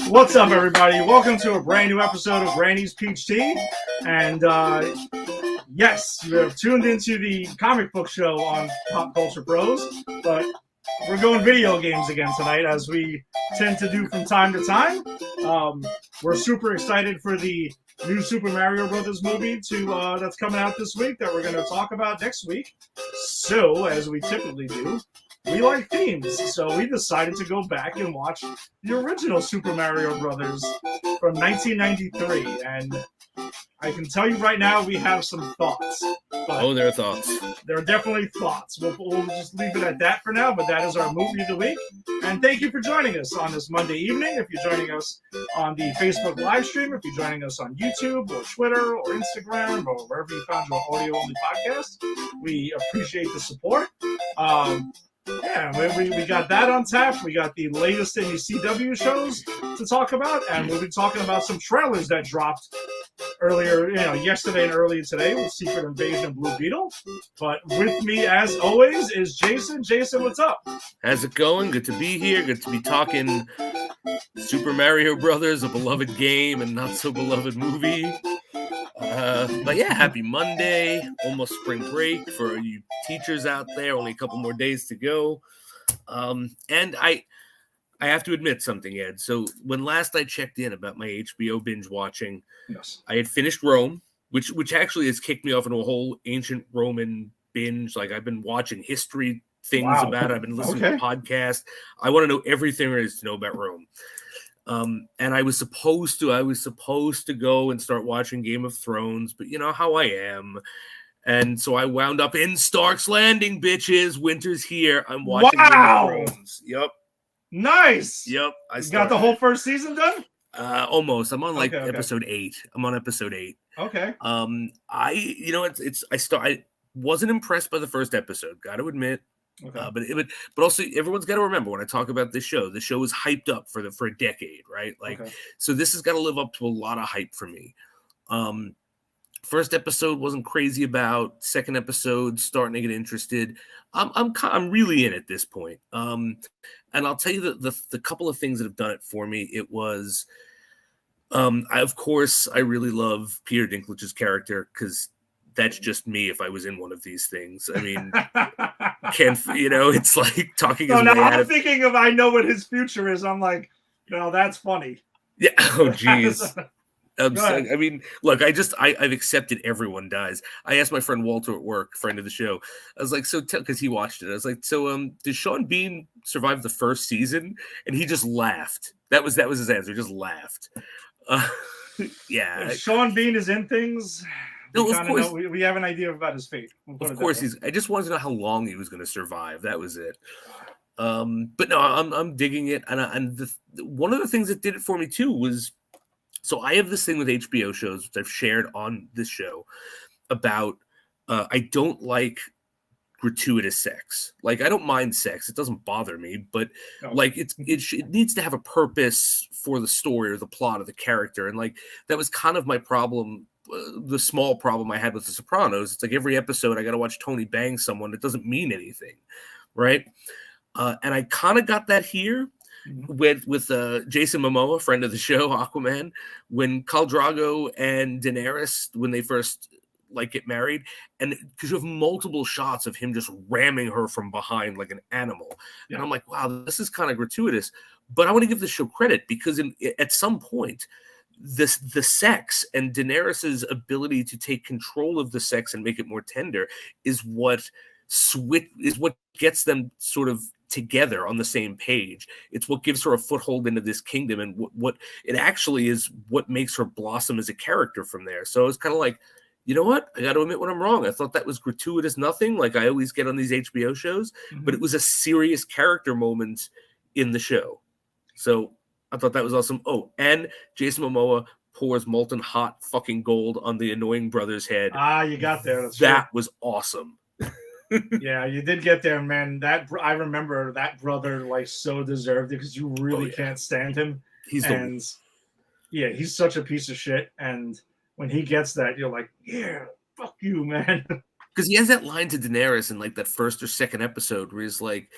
What's up, everybody? Welcome to a brand new episode of Granny's Peach Tea. And yes, you have tuned into the comic book show on Pop Culture Bros, but we're going video games again tonight, as we tend to do from time to time. We're super excited for the new Super Mario Brothers movie that's coming out this week that we're going to talk about next week. So, as we typically do, we like themes, so we decided to go back and watch the original Super Mario Brothers from 1993, and I can tell you right now we have some thoughts. There are thoughts. There are definitely thoughts. We'll just leave it at that for now, but that is our movie of the week. And thank you for joining us on this Monday evening. If you're joining us on the Facebook live stream, if you're joining us on YouTube or Twitter or Instagram or wherever you found your audio-only podcast, we appreciate the support. Yeah, we got that on tap. We got the latest in the CW shows to talk about, and we'll be talking about some trailers that dropped earlier, yesterday and earlier today with Secret Invasion of Blue Beetle. But with me, as always, is Jason. Jason, what's up? How's it going? Good to be here. Good to be talking Super Mario Brothers, a beloved game and not so beloved movie. But yeah, happy Monday, almost spring break for you teachers out there, only a couple more days to go. And I have to admit something, Ed. So when last I checked in about my HBO binge watching, yes, I had finished Rome, which actually has kicked me off into a whole ancient Roman binge. Like, I've been watching history things about it. I've been listening to podcasts. I want to know everything there is to know about Rome. And I was supposed to go and start watching Game of Thrones, but you know how I am. And so I wound up in Stark's Landing, bitches. Winter's here. I'm watching Game of Thrones. Yep. Nice. Yep. You got the whole first season done? Almost. I'm on episode 8. I'm on episode 8. Okay. I wasn't impressed by the first episode, got to admit. Okay. But also everyone's got to remember when I talk about this show, the show was hyped up for a decade, right? So this has got to live up to a lot of hype for me. First episode wasn't crazy about. Second episode starting to get interested. I'm really in at this point. And I'll tell you the couple of things that have done it for me. It was, I really love Peter Dinklage's character because that's just me if I was in one of these things. I mean, it's like talking his way out of... thinking of, I know what his future is. I'm like, no, that's funny. Yeah. Oh, geez. I mean, look, I've accepted everyone dies. I asked my friend Walter at work, friend of the show. I was like, because he watched it. I was like, did Sean Bean survive the first season? And he just laughed. That was his answer. He just laughed. Yeah. If Sean Bean is in things... No, of course. We have an idea about his fate. Of course, I just wanted to know how long he was going to survive. That was it. But no, I'm digging it. And one of the things that did it for me too was, so I have this thing with HBO shows, which I've shared on this show, about I don't like gratuitous sex. Like, I don't mind sex; it doesn't bother me. But like, it needs to have a purpose for the story or the plot or the character. And like, that was kind of my problem. The small problem I had with The Sopranos. It's like every episode I got to watch Tony bang someone. It doesn't mean anything, right? And I kind of got that here with Jason Momoa, friend of the show, Aquaman, when Khal Drogo and Daenerys, when they first get married, and because you have multiple shots of him just ramming her from behind like an animal, and I'm like, wow, this is kind of gratuitous. But I want to give the show credit because at some point, the sex and Daenerys's ability to take control of the sex and make it more tender is what gets them sort of together on the same page. It's what gives her a foothold into this kingdom, and what it actually is what makes her blossom as a character from there. So it's kind of like, you know what? I got to admit when I'm wrong. I thought that was gratuitous nothing, like I always get on these HBO shows, but it was a serious character moment in the show. So I thought that was awesome. Oh, and Jason Momoa pours molten hot fucking gold on the annoying brother's head. You got there. That was awesome. Yeah, you did get there, man. That I remember that brother like so deserved it because you really can't stand him. He's such a piece of shit. And when he gets that, you're like, yeah, fuck you, man. Because he has that line to Daenerys in like that first or second episode where he's like,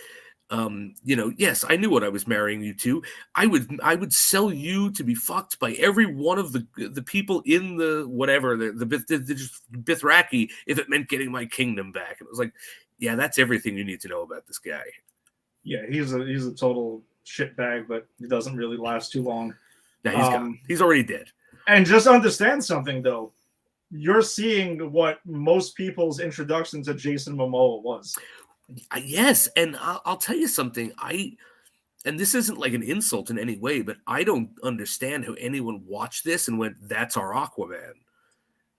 yes, I knew what I was marrying you to. I would sell you to be fucked by every one of the people in the whatever the Bithraki if it meant getting my kingdom back. And it was like, yeah, that's everything you need to know about this guy. Yeah, he's a total shitbag, but he doesn't really last too long. Yeah, he's already dead. And just understand something though. You're seeing what most people's introduction to Jason Momoa was. Yes, and I'll tell you something. And this isn't like an insult in any way, but I don't understand how anyone watched this and went, "That's our Aquaman."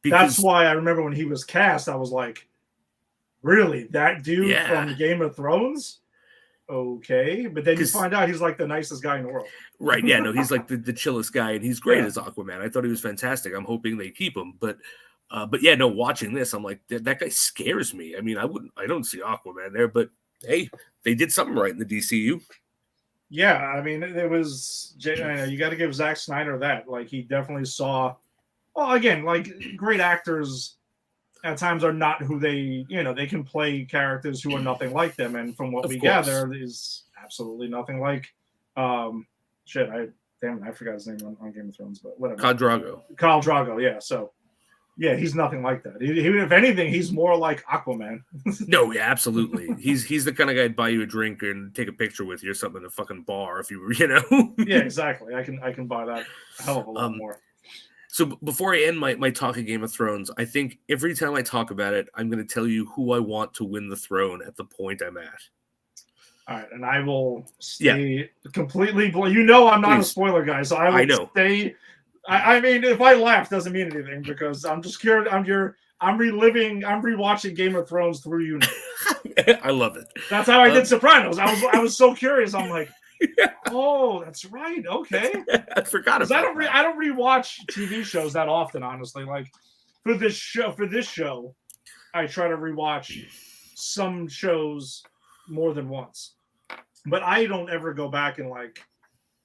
That's why I remember when he was cast, I was like, "Really, that dude from Game of Thrones?" Okay, but then you find out he's like the nicest guy in the world. Right? Yeah, no, he's like the chillest guy, and he's great as Aquaman. I thought he was fantastic. I'm hoping they keep him, but yeah, no. Watching this, I'm like, that guy scares me. I mean, I don't see Aquaman there, but hey, they did something right in the DCU. Yeah, I mean, it was. You got to give Zack Snyder that. Like, he definitely saw. Well, again, like great actors at times are not who they can play characters who are nothing like them, and from what we gather is absolutely nothing like. I forgot his name on Game of Thrones, but whatever. Khal Drogo, yeah. So. Yeah, he's nothing like that. If anything, he's more like Aquaman. No, yeah, absolutely. He's the kind of guy who'd buy you a drink and take a picture with you or something in a fucking bar if you were, Yeah, exactly. I can buy that a hell of a lot more. So before I end my talk of Game of Thrones, I think every time I talk about it, I'm going to tell you who I want to win the throne at the point I'm at. All right, and I will stay completely. I'm not a spoiler guy, so I will stay. I mean, if I laugh, doesn't mean anything because I'm just scared. I'm rewatching Game of Thrones through you. I love it. That's how I did Sopranos. I was so curious. I'm like, oh, that's right. Okay, I forgot about that. I don't rewatch TV shows that often, honestly. Like for this show, I try to rewatch some shows more than once, but I don't ever go back and like.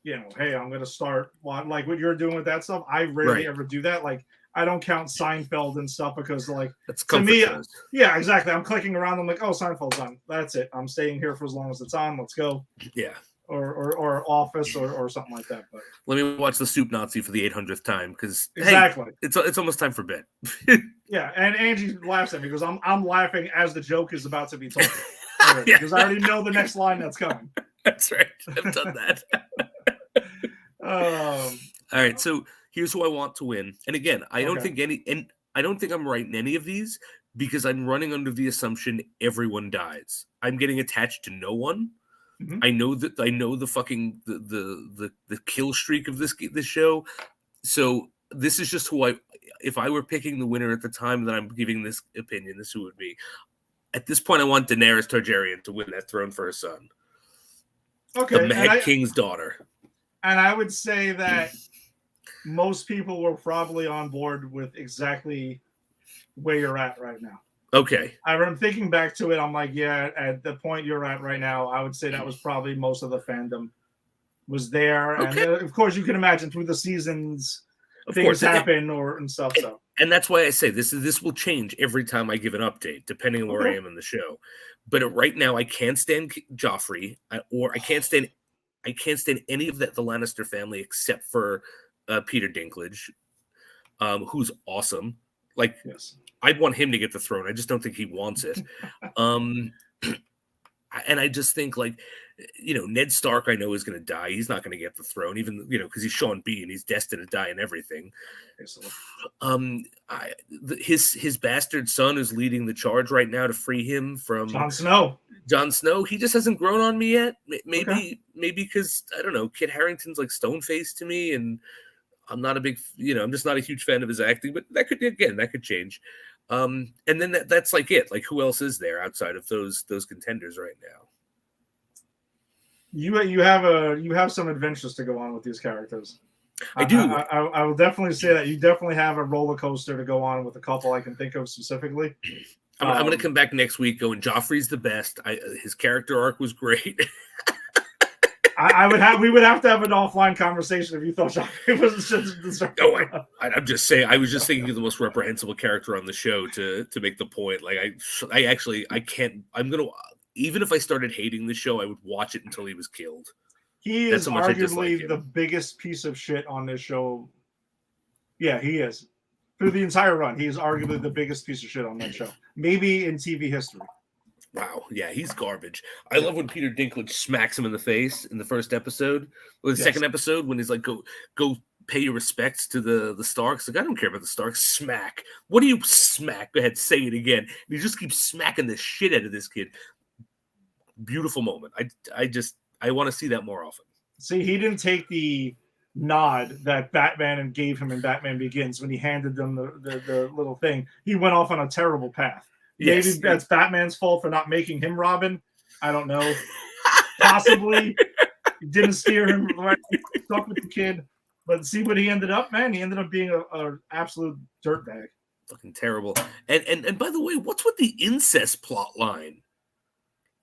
Hey, I'm going to start like what you're doing with that stuff. I rarely ever do that. Like, I don't count Seinfeld and stuff because, like, that's to me, yeah, exactly. I'm clicking around. I'm like, oh, Seinfeld's on. That's it. I'm staying here for as long as it's on. Let's go. Yeah. Or Office or something like that. But let me watch the Soup Nazi for the 800th time because exactly, hey, it's almost time for bed. Yeah, and Angie laughs at me because I'm laughing as the joke is about to be told because I already know the next line that's coming. That's right. I've done that. All right, so here's who I want to win. And again, I don't think I'm right in any of these because I'm running under the assumption everyone dies. I'm getting attached to no one. Mm-hmm. I know the fucking the kill streak of this show. So this is just who if I were picking the winner at the time that I'm giving this opinion, this who it would be. At this point, I want Daenerys Targaryen to win that throne for her son. Okay. The Mad King's daughter. And I would say that most people were probably on board with exactly where you're at right now. Okay. I'm thinking back to it. I'm like, yeah, at the point you're at right now, I would say that was probably most of the fandom was there. Okay. And of course, you can imagine through the seasons, things happen and stuff. And that's why I say this will change every time I give an update, depending on where I am in the show. But right now, I can't stand Joffrey, or I can't stand any of the Lannister family except for Peter Dinklage, who's awesome. Like, I'd want him to get the throne. I just don't think he wants it. And I just think, like, Ned Stark, I know, is going to die. He's not going to get the throne, even, because he's Sean Bean. He's destined to die and everything. His bastard son is leading the charge right now to free him from Jon Snow. Jon Snow. He just hasn't grown on me yet. Maybe because, I don't know, Kit Harington's like stone-faced to me, and I'm not a big, I'm just not a huge fan of his acting, but that could change. And then that's like it. Like, who else is there outside of those contenders right now? You have some adventures to go on with these characters. I do. I will definitely say that you definitely have a roller coaster to go on with a couple I can think of specifically. I'm going to come back next week going, Joffrey's the best. His character arc was great. We would have to have an offline conversation if you thought Joffrey was No, I'm just saying. I was just thinking of the most reprehensible character on the show to make the point. Like, I can't. I'm gonna, even if I started hating the show, I would watch it until he was killed. He is arguably the biggest piece of shit on this show. Yeah, he is. Through the entire run, he is arguably the biggest piece of shit on that show. Maybe in TV history. Wow, yeah, he's garbage. I love when Peter Dinklage smacks him in the face in the first episode, or the second episode, when he's like, "Go pay your respects to the Starks." Like, I don't care about the Starks. Smack. What do you smack? Go ahead, say it again. And he just keeps smacking the shit out of this kid. Beautiful moment. I want to see that more often. See, he didn't take the nod that Batman gave him in Batman Begins when he handed them the little thing. He went off on a terrible path. Yes. Maybe that's Batman's fault for not making him Robin. I don't know. Possibly. He didn't steer him right. Stuck with the kid. But see what he ended up, man? He ended up being an absolute dirtbag. Fucking terrible. And by the way, what's with the incest plot line?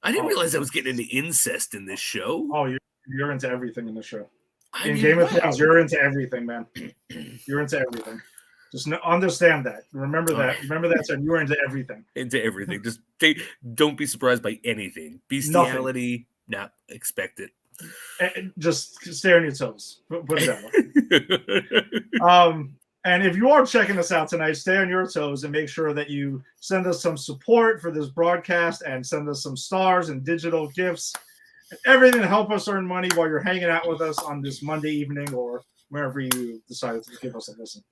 I didn't realize I was getting into incest in this show. Oh, you're into everything in this show. In Game of Thrones, you're into everything, man. You're into everything. Just understand that. Remember that. Remember that, sir. You are into everything. Into everything. Just don't be surprised by anything. Bestiality, not expect it. And just stay on your toes. Put it down. And if you are checking us out tonight, stay on your toes and make sure that you send us some support for this broadcast and send us some stars and digital gifts and everything to help us earn money while you're hanging out with us on this Monday evening or wherever you decided to give us a listen.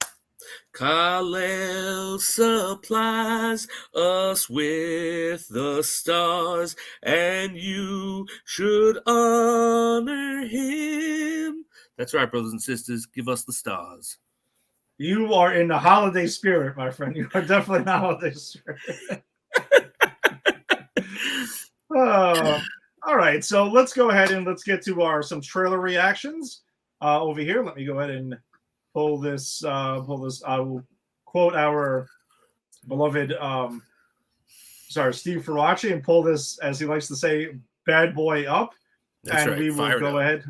Kal-El supplies us with the stars, and you should honor him. That's right, brothers and sisters. Give us the stars. You are in the holiday spirit, my friend. You are definitely in the holiday spirit. All right, so let's go ahead and let's get to some trailer reactions over here. Let me go ahead and pull this. I will quote our beloved, Steve Faraci, and pull this, as he likes to say, bad boy up. That's and right. we will go ahead.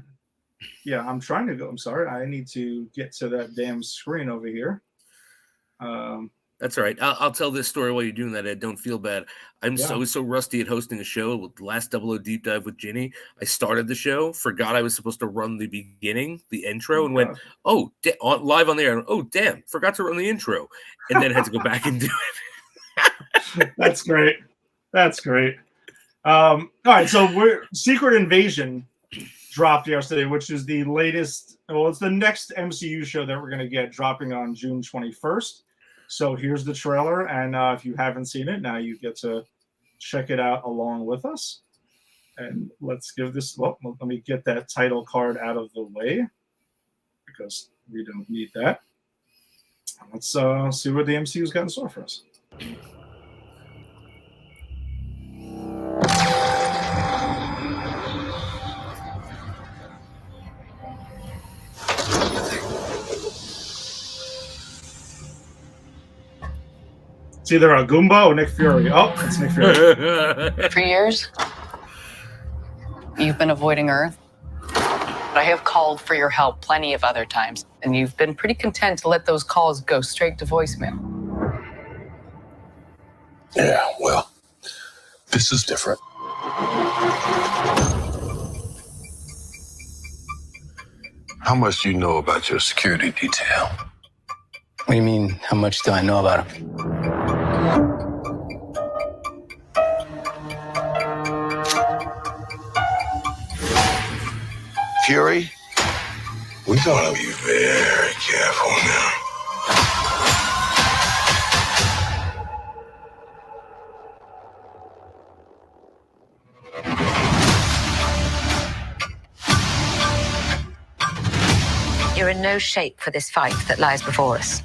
Yeah, I'm trying to go. I'm sorry. I need to get to that damn screen over here. That's all right. I'll tell this story while you're doing that, Ed. Don't feel bad. I was so rusty at hosting a show with the last 00 Deep Dive with Ginny. I started the show, forgot I was supposed to run the beginning, the intro, and went, live on the air. Oh, damn, forgot to run the intro. And then had to go back and do it. That's great. That's great. All right, so Secret Invasion dropped yesterday, which is the latest. Well, it's the next MCU show that we're going to get dropping on June 21st. So here's the trailer, and if you haven't seen it, now you get to check it out along with us. And let's give this. Well, let me get that title card out of the way because we don't need that. Let's see what the MCU's got in store for us. It's either a Goomba or Nick Fury. Oh, it's Nick Fury. For years, you've been avoiding Earth. But I have called for your help plenty of other times, and you've been pretty content to let those calls go straight to voicemail. Yeah, well, this is different. How much do you know about your security detail? What do you mean, how much do I know about him? Fury, we gotta be very careful now. You're in no shape for this fight that lies before us.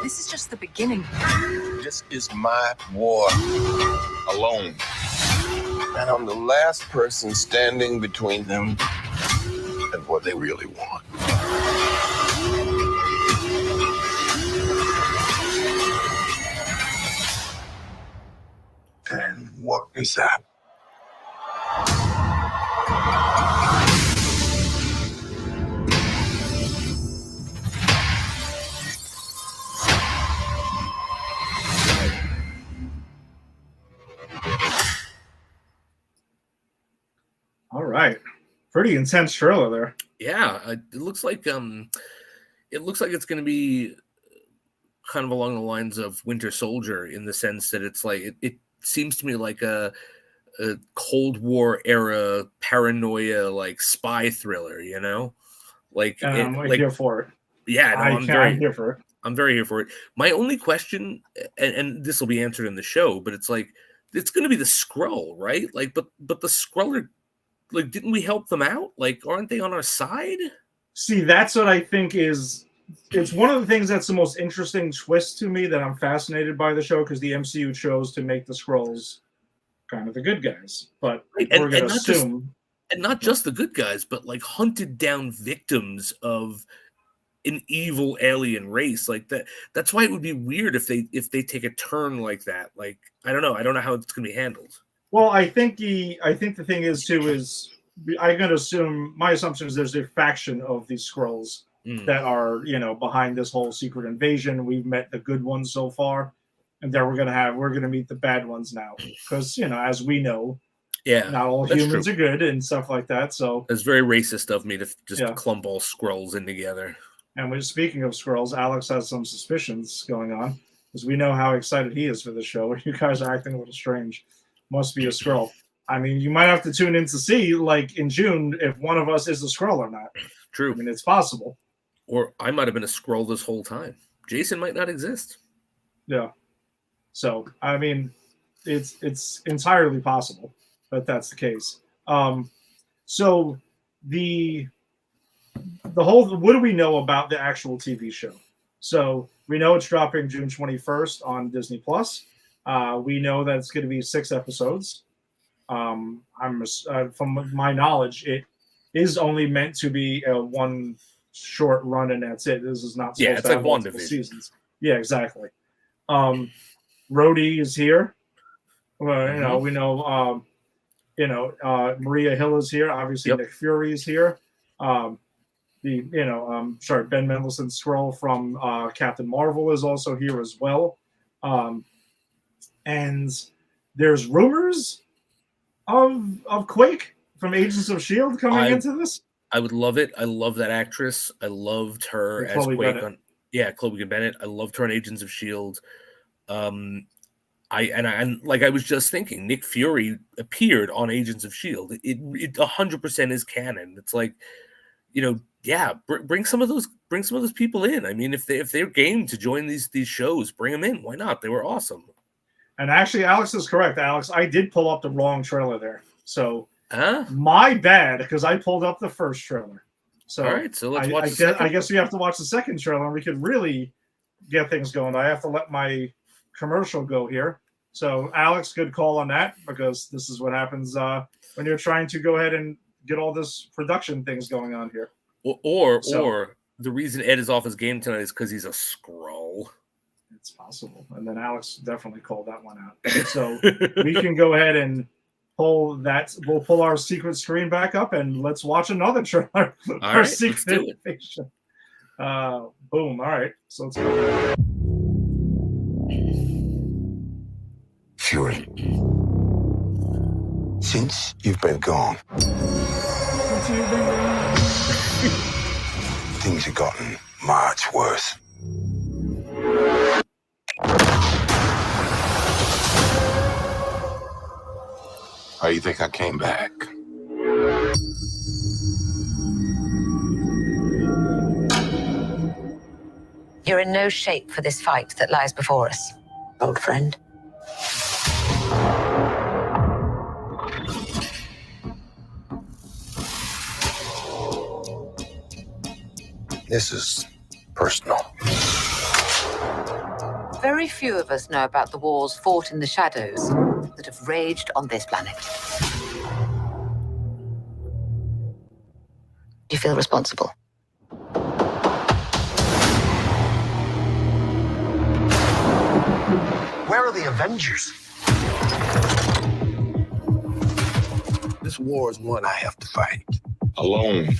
This is just the beginning. This is my war alone. And I'm the last person standing between them and what they really want. And what is that? All right, pretty intense trailer there. Yeah, it looks like it's going to be kind of along the lines of Winter Soldier in the sense that it's like it seems to me like a Cold War era paranoia like spy thriller, you know, like I'm like here for it. Yeah, no, I'm here for it. I'm very here for it. My only question, and this will be answered in the show, but it's like it's going to be the Skrull, right? Like, but the Skrull are like, didn't we help them out? Like, aren't they on our side? See, that's what I think is. It's one of the things that's the most interesting twist to me that I'm fascinated by the show because the MCU chose to make the Skrulls kind of the good guys, but Right, we're going to assume, and not just the good guys, but like hunted down victims of an evil alien race like that. That's why it would be weird if they take a turn like that. Like, I don't know how it's going to be handled. Well, I think the thing is too is I'm going to assume my assumption is there's a faction of these Skrulls that are behind this whole secret invasion. We've met the good ones so far, and then we're going to meet the bad ones now because as we know, not all humans are good and stuff like that. So it's very racist of me to just clump all Skrulls in together. And speaking of Skrulls, Alex has some suspicions going on because we know how excited he is for the show. You guys are acting a little strange. Must be a Skrull. I mean, you might have to tune in to see, like in June, if one of us is a Skrull or not. True. I mean, it's possible. Or I might have been a Skrull this whole time. Jason might not exist. Yeah. So, I mean, it's entirely possible that that's the case. So the whole, what do we know about the actual TV show? So we know it's dropping June 21st on Disney Plus. We know that it's going to be 6 episodes. From my knowledge, it is only meant to be a one short run, and that's it. This is not supposed to have multiple seasons. Yeah, exactly. Rhodey is here. Well, we know. Maria Hill is here. Obviously, Nick Fury is here. Ben Mendelsohn's Skrull from Captain Marvel is also here as well. And there's rumors of Quake from Agents of S.H.I.E.L.D. coming into this. I would love it. I love that actress. I loved her as Quake on Chloe Bennett. I loved her on Agents of S.H.I.E.L.D. I was just thinking, Nick Fury appeared on Agents of S.H.I.E.L.D. It 100% is canon. It's like, bring some of those people in. I mean, if they're game to join these shows, bring them in. Why not? They were awesome. And actually, Alex is correct. Alex, I did pull up the wrong trailer there. So my bad, because I pulled up the first trailer. So all right, so let's watch. I guess we have to watch the second trailer, and we could really get things going. I have to let my commercial go here. So Alex, good call on that, because this is what happens when you're trying to go ahead and get all this production things going on here. Or the reason Ed is off his game tonight is because he's a Skrull. It's possible. And then Alex definitely called that one out. So we can go ahead and pull that. We'll pull our secret screen back up and let's watch another trailer. Our secret invasion. Boom. All right. So let's go. Fury. Since you've been gone, things have gotten much worse. How you think I came back? You're in no shape for this fight that lies before us, old friend. This is personal. Very few of us know about the wars fought in the shadows that have raged on this planet. Do you feel responsible? Where are the Avengers? This war is one I have to fight alone.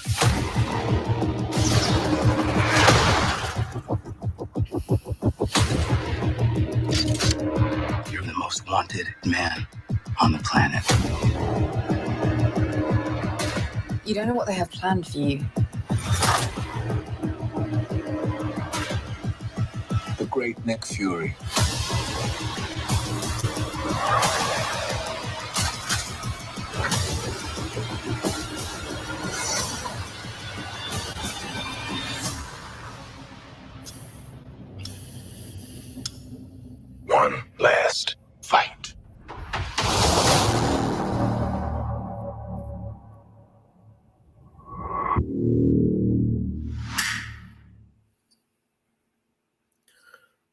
You're the most wanted man on the planet. You don't know what they have planned for you. The great Nick Fury. One last fight.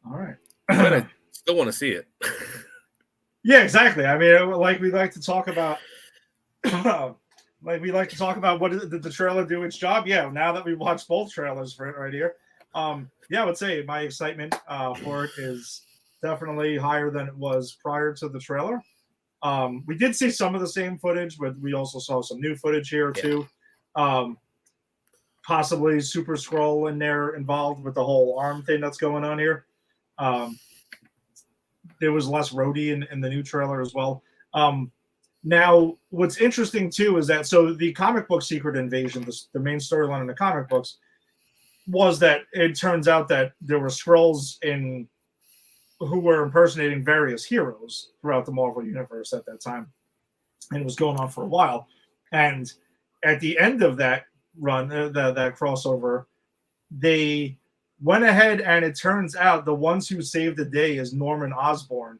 All right. But I still want to see it. Yeah, exactly. I mean, like we like to talk about, what did the trailer do its job? Yeah. Now that we've watched both trailers for it right here, yeah, I would say my excitement for it is definitely higher than it was prior to the trailer. We did see some of the same footage, but we also saw some new footage here too. Possibly Super Skrull in there involved with the whole arm thing that's going on here. There was less Rhodey in the new trailer as well. Now, what's interesting too is that the comic book Secret Invasion, the main storyline in the comic books, was that it turns out that there were Skrulls who were impersonating various heroes throughout the Marvel Universe at that time, and it was going on for a while. And at the end of that run, that crossover, they went ahead and it turns out the ones who saved the day is Norman Osborn,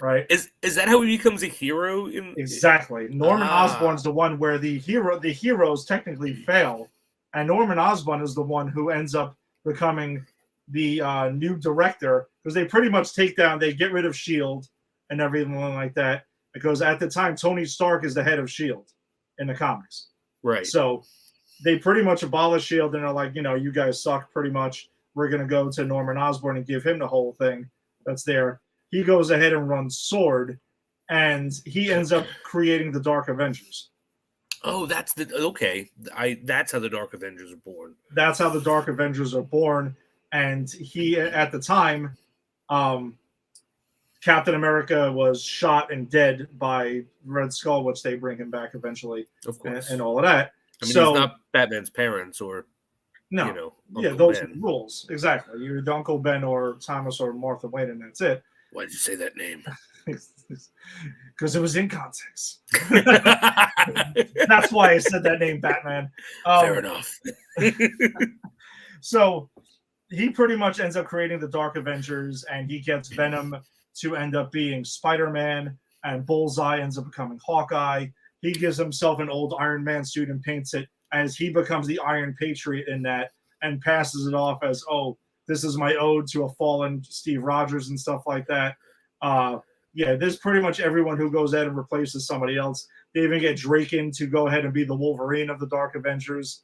right? Is that how he becomes a hero? Exactly. Norman Osborn's the one where the heroes technically fail, and Norman Osborn is the one who ends up becoming the new director, because they pretty much they get rid of S.H.I.E.L.D. and everything like that, because at the time Tony Stark is the head of S.H.I.E.L.D. in the comics. Right. So they pretty much abolish S.H.I.E.L.D. and are like, you guys suck pretty much. We're going to go to Norman Osborn and give him the whole thing that's there. He goes ahead and runs Sword, and he ends up creating the Dark Avengers. Oh, that's how the Dark Avengers are born. That's how the Dark Avengers are born. And he, at the time, Captain America was shot and dead by Red Skull, which they bring him back eventually, of course, and all of that. I mean, he's not Batman's parents or no, Uncle those Ben. are the rules exactly. You're Uncle Ben or Thomas or Martha Wayne, and that's it. Why did you say that name? Because it was in context. That's why I said that name, Batman. Fair enough. So he pretty much ends up creating the Dark Avengers, and he gets Venom to end up being Spider-Man, and Bullseye ends up becoming Hawkeye. He gives himself an old Iron Man suit and paints it as he becomes the Iron Patriot in that, and passes it off as, this is my ode to a fallen Steve Rogers and stuff like that. Yeah, there's pretty much everyone who goes ahead and replaces somebody else. They even get Draken to go ahead and be the Wolverine of the Dark Avengers.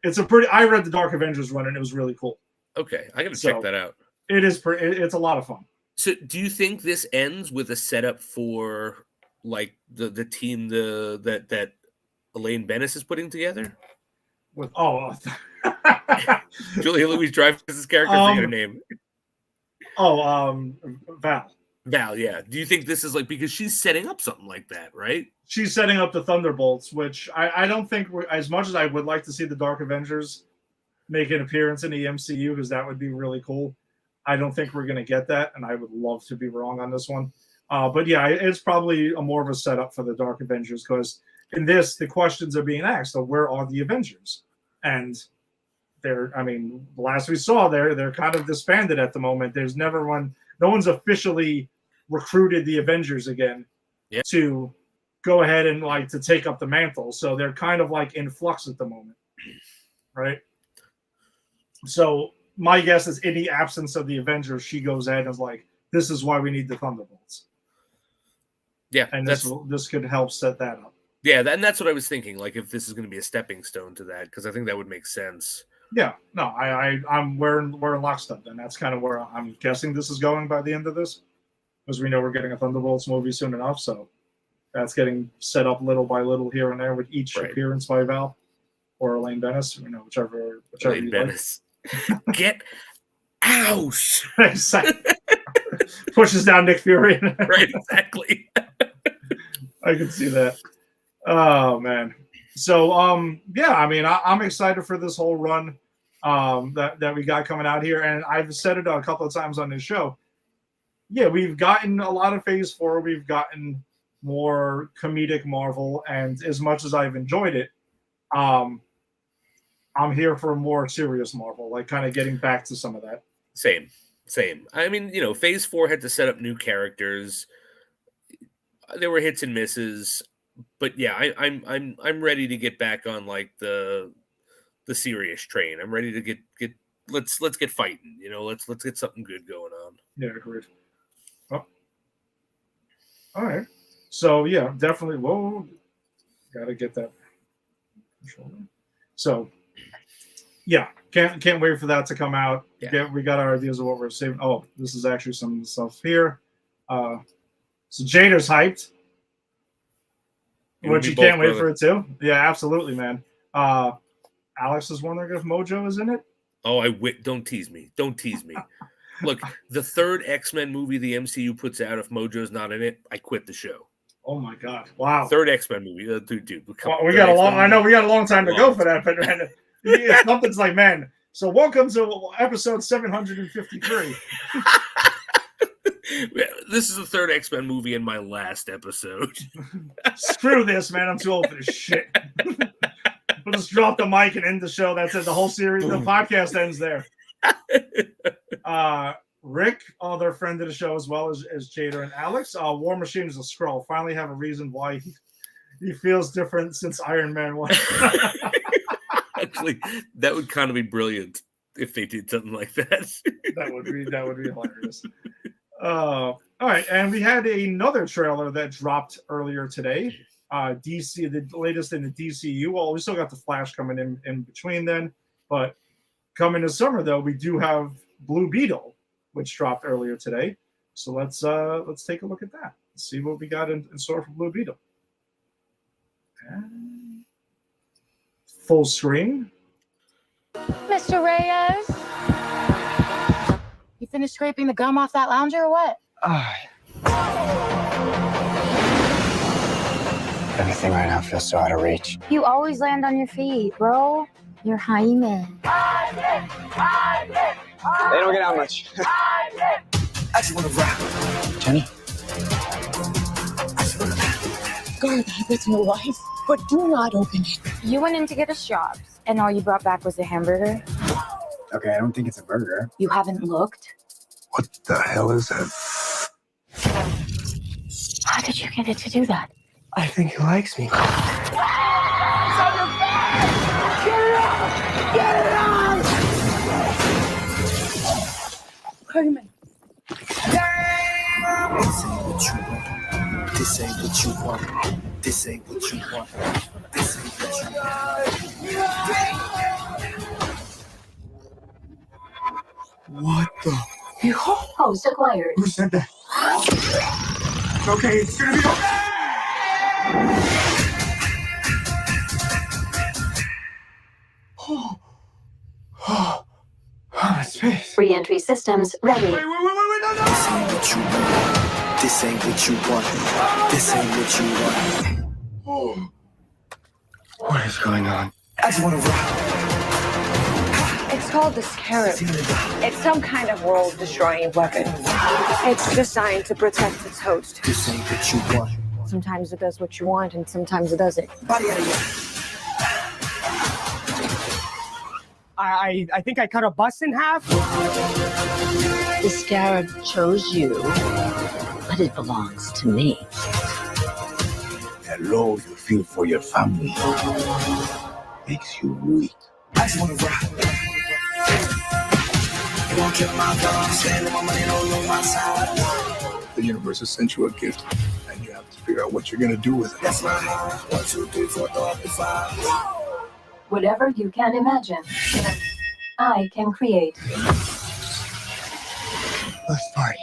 I read the Dark Avengers run, and it was really cool. Okay, I got to check that out. It is it's a lot of fun. So, do you think this ends with a setup for like the team that Elaine Bennis is putting together? With Julia Louis-Dreyfus' character, forget her name. Val. Val, yeah. Do you think this is because she's setting up something like that, right? She's setting up the Thunderbolts, which I don't think as much as I would like to see the Dark Avengers make an appearance in the MCU, because that would be really cool. I don't think we're going to get that, and I would love to be wrong on this one. But yeah, it's probably more of a setup for the Dark Avengers, because in this, the questions are being asked of where are the Avengers? And the last we saw, they're kind of disbanded at the moment. There's no one's officially recruited the Avengers again to go ahead and to take up the mantle. So they're kind of in flux at the moment, right? So my guess is, in the absence of the Avengers, she goes ahead and is like, this is why we need the Thunderbolts. Yeah, and this could help set that up. Yeah, and that's what I was thinking. If this is going to be a stepping stone to that, because I think that would make sense. Yeah, no, we're in lockstep. Then that's kind of where I'm guessing this is going by the end of this, because we know we're getting a Thunderbolts movie soon enough. So that's getting set up little by little here and there with each appearance by Val or Elaine Bennis, whichever Elaine Bennis. Get out! Pushes down Nick Fury. Right, exactly. I can see that. Oh man. So I'm excited for this whole run that we got coming out here, and I've said it a couple of times on this show. Yeah, we've gotten a lot of Phase 4. We've gotten more comedic Marvel, and as much as I've enjoyed it, I'm here for more serious Marvel, kind of getting back to some of that. Same. I mean, Phase 4 had to set up new characters. There were hits and misses, but yeah, I'm ready to get back on the serious train. I'm ready to get let's get fighting. Let's get something good going on. Yeah, agreed. Oh. All right. So yeah, definitely. Whoa, gotta get that. So yeah, can't wait for that to come out. Yeah. We got our ideas of what we're saving. Oh, this is actually some stuff here. So Jader's hyped, which you can't wait for it too. Yeah, absolutely, man. Alex is wondering if Mojo is in it. Oh, don't tease me. Don't tease me. Look, the third X-Men movie the MCU puts out, if Mojo's not in it, I quit the show. Oh my god! Wow. Third X-Men movie, dude. Well, we got a long. I know we got a long time to go for that, but man, something's like, man. So welcome to episode 753. This is the third X-Men movie in my last episode. Screw this, man. I'm too old for this shit. We'll just drop the mic and end the show. That's it. The whole series, the podcast ends there. Rick, their friend of the show, as well as Jader and Alex. War Machine is a Skrull. Finally have a reason why he feels different since Iron Man 1. Actually, that would kind of be brilliant if they did something like that. that would be hilarious. All right, and we had another trailer that dropped earlier today. DC, the latest in the DCU. Well, we still got the Flash coming in between then, but coming this summer though, we do have Blue Beetle, which dropped earlier today. So let's take a look at that. Let's see what we got in store for Blue Beetle. And full screen. Mr. Reyes, you finished scraping the gum off that lounger or what? Everything right now feels so out of reach. You always land on your feet, bro. You're Hyman. They don't get out much. I just want to rap. Jenny? Guard that with your life, but do not open it. You went in to get us jobs, and all you brought back was a hamburger? Okay, I don't think it's a burger. You haven't looked? What the hell is that? How did you get it to do that? I think he likes me. Hyman. This ain't what you want. This ain't what you want. This ain't what you want. What the? Host acquired. Who said that? Okay, it's gonna be okay. Space. Re-entry systems ready. Wait, no. This ain't what you want. This ain't what you want. What is going on? I just want to rock. It's It's called the Scarab. It's some kind of world-destroying weapon. It's designed to protect its host. This ain't what you want. Sometimes it does what you want, and sometimes it doesn't. Body out of here. I think I cut a bus in half. The Scarab chose you, but it belongs to me. That love you feel for your family makes you weak. I just wanna rock. You won't kill my dog, stand on my money, don't know my side. The universe has sent you a gift, and you have to figure out what you're gonna do with it. That's my heart. 1, 2, 3, 4, throw up the 5. Whatever you can imagine, I can create. Let's party.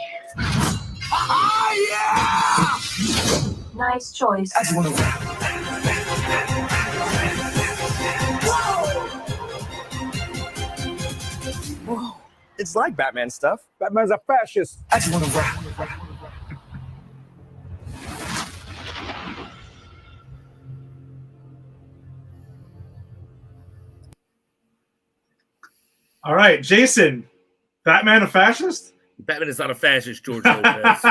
Nice choice. I just wanna rock. Whoa. It's like Batman stuff. Batman's a fascist. I just wanna rock. All right, Jason. Batman a fascist? Batman is not a fascist, George Lopez.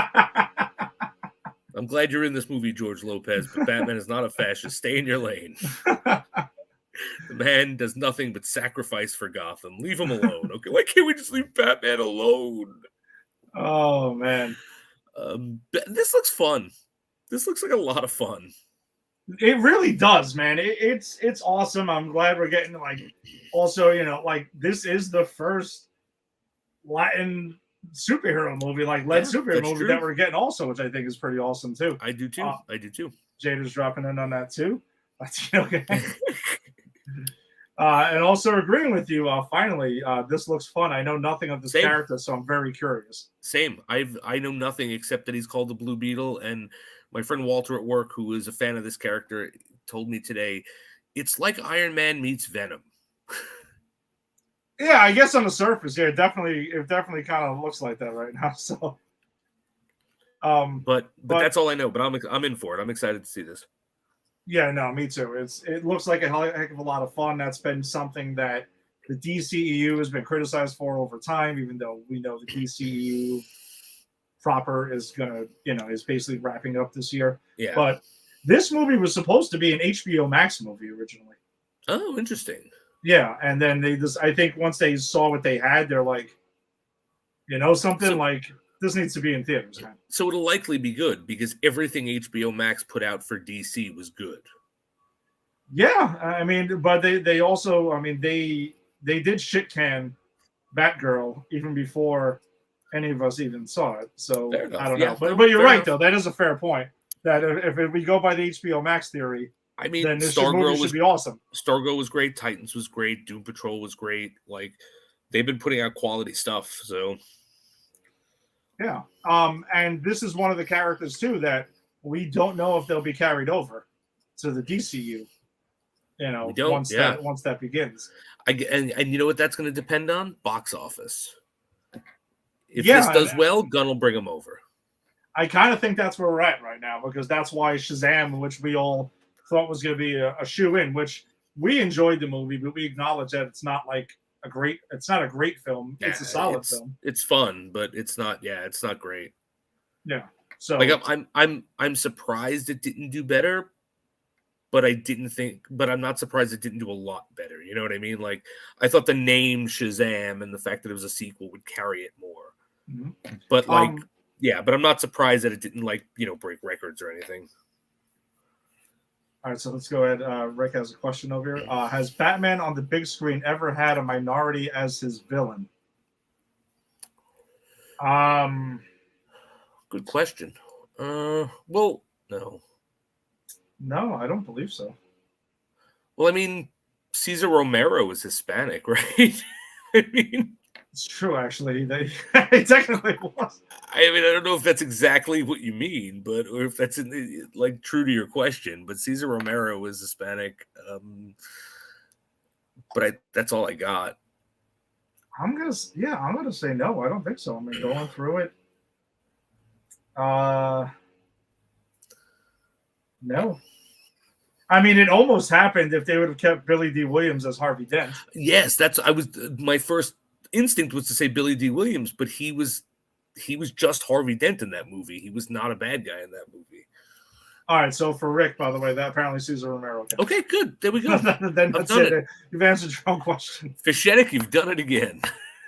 I'm glad you're in this movie, George Lopez, but Batman is not a fascist. Stay in your lane. The man does nothing but sacrifice for Gotham. Leave him alone, okay? Why can't we just leave Batman alone? Oh, man. This looks fun. This looks like a lot of fun. It really does, man. It's awesome. I'm glad we're getting, like, also, you know, like, this is the first Latin superhero movie, like, lead superhero movie that we're getting also, which I think is pretty awesome, too. I do, too. I do, too. Jada's dropping in on that, too. Okay. And also agreeing with you, finally, this looks fun. I know nothing of this character, so I'm very curious. Same. I know nothing except that he's called the Blue Beetle, and my friend Walter at work, who is a fan of this character, told me today, it's like Iron Man meets Venom. Yeah, I guess on the surface, yeah, it definitely kind of looks like that right now. So, but that's all I know. But I'm in for it. I'm excited to see this. Yeah, no, me too. It looks like a heck of a lot of fun. That's been something that the DCEU has been criticized for over time, even though we know the DCEU proper is is basically wrapping up this year. Yeah. But this movie was supposed to be an HBO Max movie originally. Oh, interesting. Yeah, and then I think once they saw what they had, they're like, this needs to be in theaters, man. So it'll likely be good because everything HBO Max put out for DC was good. Yeah, I mean, but they also, I mean, they did shit can Batgirl even before any of us even saw it. So I don't know, but you're right though. That is a fair point. That if we go by the HBO Max theory, I mean, then this movie should be awesome. Stargirl was great. Titans was great. Doom Patrol was great. Like they've been putting out quality stuff. So. Yeah. And this is one of the characters too that we don't know if they'll be carried over to the DCU. Once that begins. And you know what that's going to depend on? Box office. If this does well, Gunn will bring them over. I kind of think that's where we're at right now because that's why Shazam, which we all thought was going to be a shoe-in, which we enjoyed the movie, but we acknowledge that it's not a great film. Yeah, it's a solid film. It's fun, but it's not. Yeah, it's not great. Yeah. So I'm surprised it didn't do better, but I'm not surprised it didn't do a lot better. You know what I mean? Like I thought the name Shazam and the fact that it was a sequel would carry it more. Mm-hmm. But but I'm not surprised that it didn't break records or anything. All right, so let's go ahead. Rick has a question over here. Has Batman on the big screen ever had a minority as his villain? Good question. Well, no. No, I don't believe so. Well, I mean, Cesar Romero is Hispanic, right? I mean, it's true, actually. He technically was. I mean, I don't know if that's exactly what you mean, or if that's true to your question. But Cesar Romero is Hispanic. But that's all I got. I'm gonna say no. I don't think so. I mean, going through it. No. I mean, it almost happened if they would have kept Billy D. Williams as Harvey Dent. Yes, my first instinct was to say Billy D. Williams, but he was just Harvey Dent in that movie. He was not a bad guy in that movie. All right, so for Rick, by the way, that apparently Cesar Romero counts. Okay, good. There we go. Then that's it. You've answered your own question. Fishetic, you've done it again.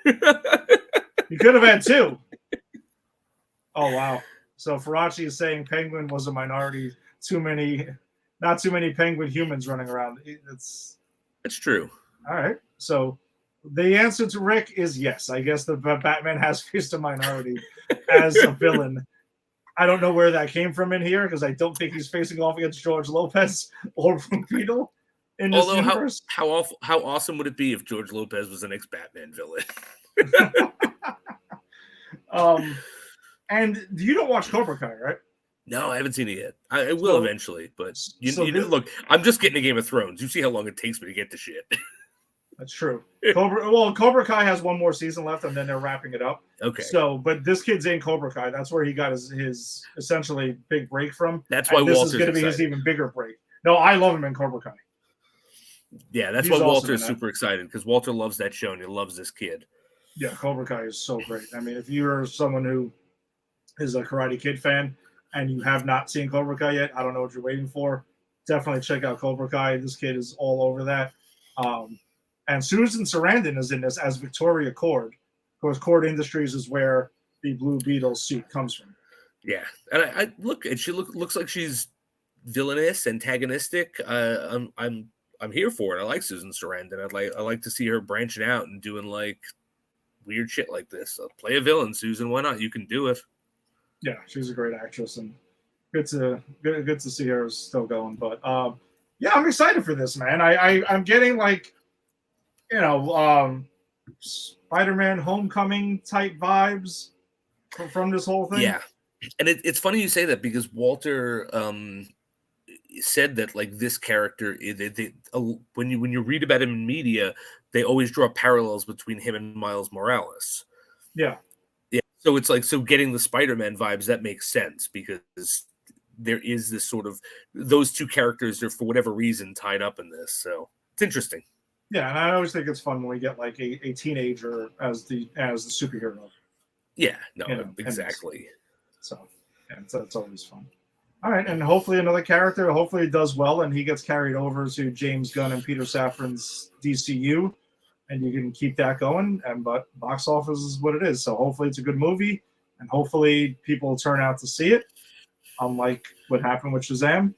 You could have had 2. Oh, wow. So Farachi is saying Penguin was a minority. Not too many penguin humans running around. That's true. All right. So the answer to Rick is yes. I guess the Batman has faced a minority as a villain. I don't know where that came from in here because I don't think he's facing off against George Lopez or Beetle in this universe. How awesome would it be if George Lopez was the next Batman villain? And you don't watch Cobra Kai, right? No, I haven't seen it yet. I will eventually, but look, I'm just getting to Game of Thrones. You see how long it takes me to get to shit. That's true. Cobra Kai has one more season left, and then they're wrapping it up. Okay. So, but this kid's in Cobra Kai. That's where he got his essentially big break from. That's why this Walter's is going to be his even bigger break. No, I love him in Cobra Kai. Yeah, that's why Walter's super excited because Walter loves that show and he loves this kid. Yeah, Cobra Kai is so great. I mean, if you're someone who is a Karate Kid fan and you have not seen Cobra Kai yet, I don't know what you're waiting for. Definitely check out Cobra Kai. This kid is all over that. And Susan Sarandon is in this as Victoria Cord. Of course, Cord Industries is where the Blue Beetle suit comes from. Yeah, and I look, and she looks like she's villainous, antagonistic. I'm here for it. I like Susan Sarandon. I like to see her branching out and doing like weird shit like this. So play a villain, Susan. Why not? You can do it. Yeah, she's a great actress, and good to see her still going. But yeah, I'm excited for this, man. I'm getting like, Spider-Man Homecoming type vibes from this whole thing. Yeah, and it's funny you say that because Walter said that like this character, when you read about him in media, they always draw parallels between him and Miles Morales. Yeah. Yeah. So it's like, so getting the Spider-Man vibes, that makes sense because there is this sort of, those two characters are for whatever reason tied up in this. So it's interesting. Yeah, and I always think it's fun when we get like a teenager as the superhero. Yeah, no, exactly. So yeah, it's always fun. All right, and hopefully another character, hopefully it does well and he gets carried over to James Gunn and Peter Safran's DCU, and you can keep that going. But box office is what it is. So hopefully it's a good movie, and hopefully people will turn out to see it, unlike what happened with Shazam.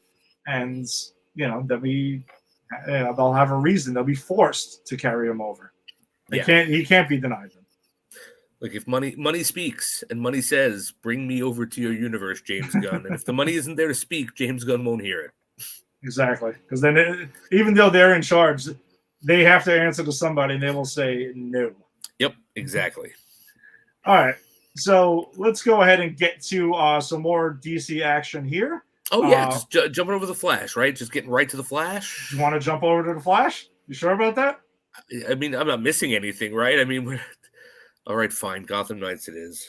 And they'll have a reason. They'll be forced to carry him over. He can't be denied them. Like if money speaks and money says, "Bring me over to your universe, James Gunn," and if the money isn't there to speak, James Gunn won't hear it. Exactly, because then even though they're in charge, they have to answer to somebody, and they will say no. Yep, exactly. All right, so let's go ahead and get to some more DC action here. Oh yeah, just jumping over the Flash, right? Just getting right to the Flash. You want to jump over to the Flash? You sure about that? I mean, I'm not missing anything, right? I mean, all right, fine. Gotham Knights it is.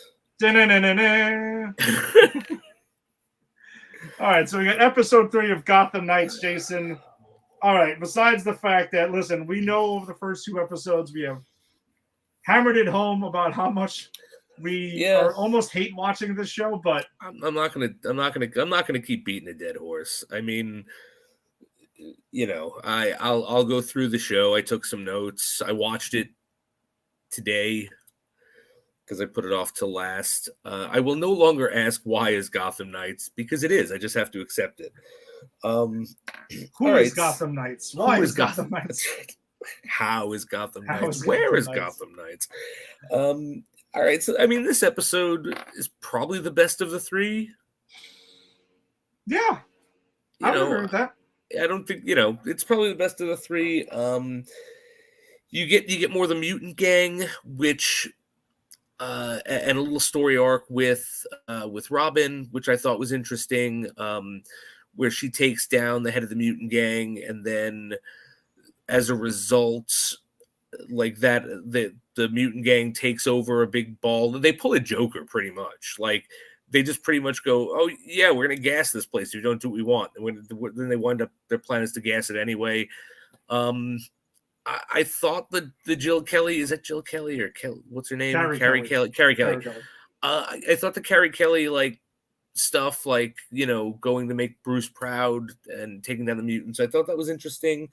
All right, so we got episode 3 of Gotham Knights, Jason. All right, besides the fact that, listen, we know over the first 2 episodes we have hammered it home about how much we are almost hate watching this show, but I'm not gonna keep beating a dead horse. I mean, I'll go through the show. I took some notes. I watched it today because I put it off till last. I will no longer ask why is Gotham Knights, because it is. I just have to accept it. Who is Gotham Knights? Why is Gotham Knights? How is Gotham Knights? Where is Gotham Knights? All right, so I mean, this episode is probably the best of the 3. Yeah, I would agree with that. I don't think it's probably the best of the 3. You get more of the mutant gang, which and a little story arc with Robin, which I thought was interesting, where she takes down the head of the mutant gang, and then as a result, like that, the mutant gang takes over a big ball. They pull a Joker pretty much. Like they just pretty much go, oh yeah, we're gonna gas this place if you don't do what we want, and then they wind up, their plan is to gas it anyway. I thought the Jill Kelly, is that Jill Kelly or what's her name? Carrie Kelly. I thought the Carrie Kelly like stuff, like, you know, going to make Bruce proud and taking down the mutants, I thought that was interesting.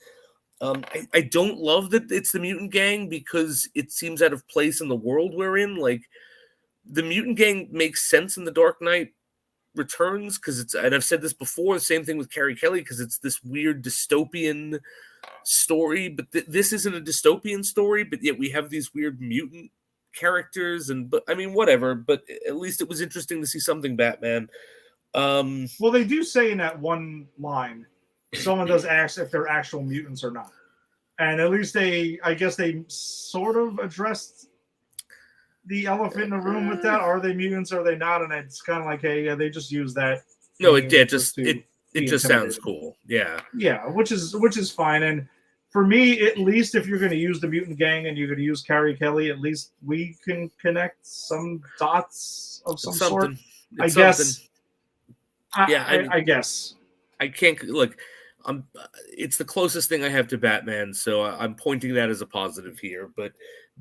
I don't love that it's the mutant gang because it seems out of place in the world we're in. Like, the mutant gang makes sense in the Dark Knight Returns because it's, and I've said this before, the same thing with Carrie Kelly, because it's this weird dystopian story, but this isn't a dystopian story, but yet we have these weird mutant characters, and but I mean, whatever, but at least it was interesting to see something Batman. Well, they do say in that one line, someone does ask if they're actual mutants or not, and at least I guess they sort of addressed the elephant in the room with that. Are they mutants? Or are they not? And it's kind of like, hey, yeah, they just use that. No, it just sounds cool. Yeah, which is fine. And for me, at least, if you're going to use the mutant gang and you're going to use Carrie Kelly, at least we can connect some dots of some sort. I guess. I guess. I can't look. It's the closest thing I have to Batman, so I'm pointing that as a positive here. But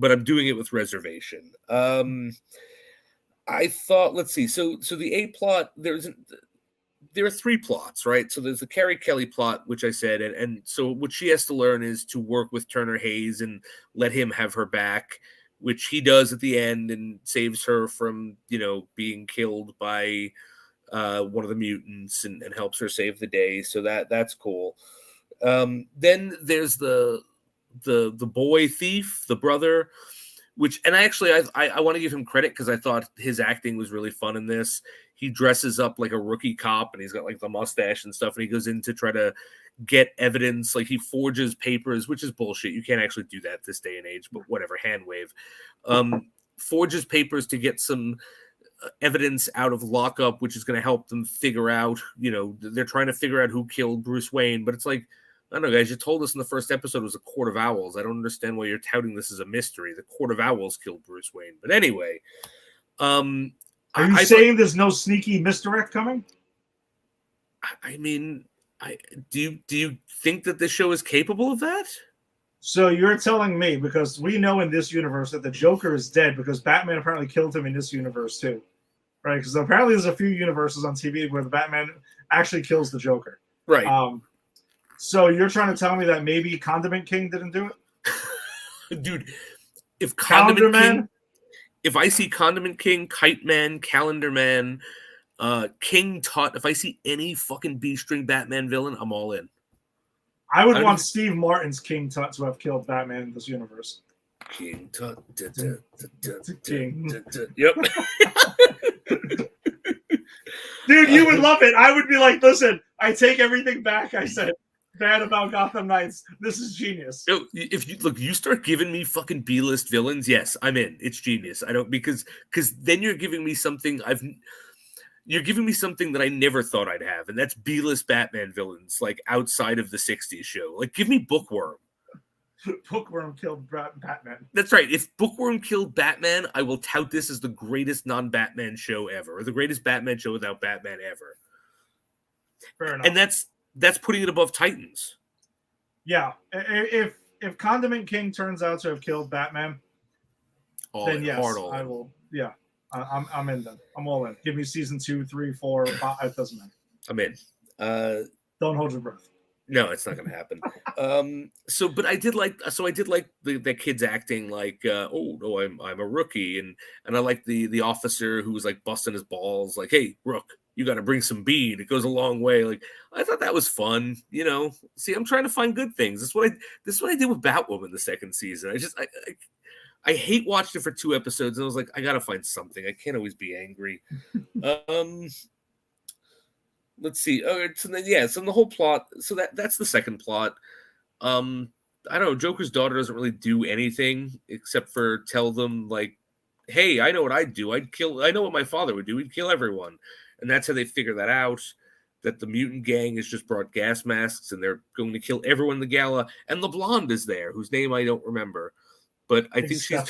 I'm doing it with reservation. I thought, let's see. So the A plot, there are 3 plots, right? So there's the Carrie Kelly plot, which I said, and so what she has to learn is to work with Turner Hayes and let him have her back, which he does at the end and saves her from, you know, being killed by one of the mutants and helps her save the day. So that's cool. Then there's the boy thief, the brother, which, and I want to give him credit because I thought his acting was really fun in this. He dresses up like a rookie cop and he's got like the mustache and stuff, and he goes in to try to get evidence. Like, he forges papers, which is bullshit. You can't actually do that this day and age, but whatever, hand wave. Forges papers to get some evidence out of lockup, which is going to help them figure out, you know, they're trying to figure out who killed Bruce Wayne, but it's like, I don't know, guys, you told us in the first episode it was a Court of Owls. I don't understand why you're touting this as a mystery. The Court of Owls killed Bruce Wayne. But anyway, are you saying there's no sneaky misdirect coming? I mean, do you think that this show is capable of that? So you're telling me, because we know in this universe that the Joker is dead because Batman apparently killed him in this universe too, right? Because apparently there's a few universes on TV where the Batman actually kills the Joker. Right. So you're trying to tell me that maybe Condiment King didn't do it? Dude, if I see Condiment King, Kite Man, Calendar Man, King Tut, if I see any fucking B-string Batman villain, I'm all in. I would want Steve Martin's King Tut to have killed Batman in this universe. King Tut. King. Yep. Dude, you would love it. I would be like, listen, I take everything back I said bad about Gotham Knights. This is genius. If you start giving me fucking B-list villains, yes, I'm in. It's genius. I don't, because then you're giving me something you're giving me something that I never thought I'd have, and that's B-list Batman villains, like outside of the 60s show. Like, give me Bookworm. Bookworm killed Batman. That's right. If Bookworm killed Batman, I will tout this as the greatest non-Batman show ever, or the greatest Batman show without Batman ever. Fair enough. And that's putting it above Titans. Yeah. If Condiment King turns out to have killed Batman, then yes, I will. Yeah. I'm in then. I'm all in. Give me season 2, 3, 4, 5. It doesn't matter. I'm in. Don't hold your breath. No, it's not going to happen. But I did like the kids acting like, oh no, I'm a rookie, and I like the officer who was like busting his balls, like, hey, Rook, you got to bring some bead. It goes a long way. Like, I thought that was fun. You know, see, I'm trying to find good things. This is what I did with Batwoman the second season. I hate watching it for 2 episodes, and I was like, I gotta find something. I can't always be angry. Let's see. So the whole plot. So that's the second plot. I don't know. Joker's daughter doesn't really do anything except for tell them, like, hey, I know what I'd do. I know what my father would do. He'd kill everyone. And that's how they figure that out. That the mutant gang has just brought gas masks and they're going to kill everyone in the gala. And the blonde is there, whose name I don't remember. But I think she's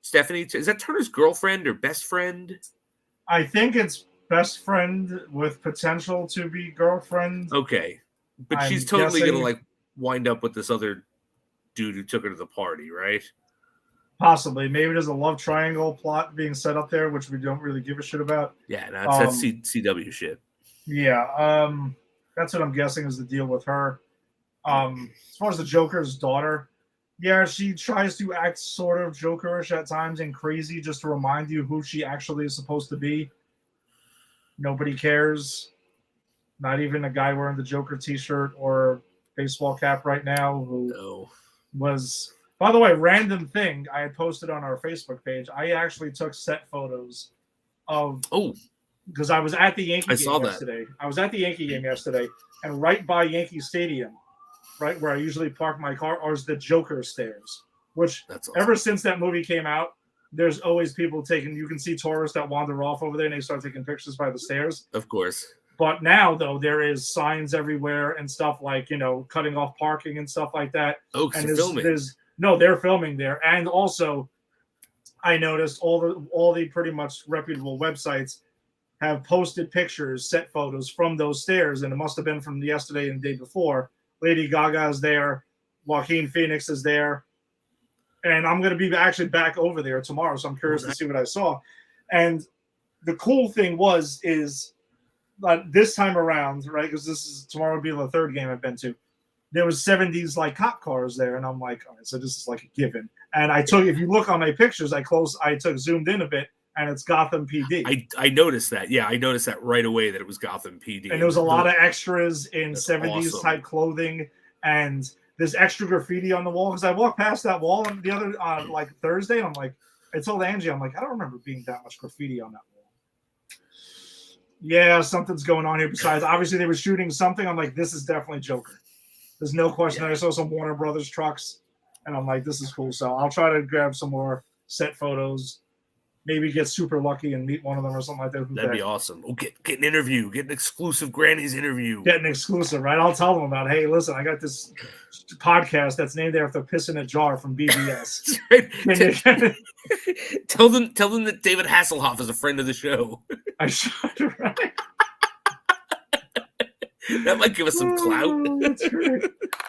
Stephanie. Is that Turner's girlfriend or best friend? I think it's best friend with potential to be girlfriend. Okay, but I'm she's totally guessing- gonna like wind up with this other dude who took her to the party, right? Possibly. Maybe there's a love triangle plot being set up there, which we don't really give a shit about. Yeah, that's CW shit. Yeah, that's what I'm guessing is the deal with her. As far as the Joker's daughter, yeah, she tries to act sort of Jokerish at times and crazy just to remind you who she actually is supposed to be. Nobody cares. Not even a guy wearing the Joker t-shirt or baseball cap right now who was... By the way, random thing I had posted on our Facebook page. I actually took set photos of... because I was at the Yankee game yesterday. I was at the Yankee game yesterday, and right by Yankee Stadium, right where I usually park my car, are the Joker stairs. Which, ever since that movie came out, there's always people taking... You can see tourists that wander off over there, and they start taking pictures by the stairs. Of course. But now, though, there is signs everywhere and stuff like, cutting off parking and stuff like that. Oh, because they're filming. No, they're filming there. And also, I noticed all the pretty much reputable websites have posted pictures, set photos from those stairs, and it must have been from yesterday and the day before. Lady Gaga is there. Joaquin Phoenix is there. And I'm going to be actually back over there tomorrow, so I'm curious to see what I saw. And the cool thing is this time around, right, because tomorrow will be the third game I've been to, there was 70s like cop cars there, and I'm like, all right, so this is like a given. And if you look on my pictures, I zoomed in a bit, and it's Gotham PD. I noticed that. Yeah, I noticed that right away that it was Gotham PD. And there was a lot of extras in 70s type clothing, and there's extra graffiti on the wall. Because I walked past that wall the other Thursday, and I'm like, I told Angie, I'm like, I don't remember being that much graffiti on that wall. Yeah, something's going on here. Besides, obviously they were shooting something. I'm like, this is definitely Joker. There's no question. I saw some Warner Brothers trucks, and I'm like, this is cool. So I'll try to grab some more set photos, maybe get super lucky and meet one of them or something like that. That'd be awesome. Oh, get an interview. Get an exclusive Granny's interview. Get an exclusive, right? I'll tell them about, hey, listen, I got this podcast that's named after Piss in a Jar from BBS. Tell them that David Hasselhoff is a friend of the show. I should, right? That might give us some clout. Oh, that's great.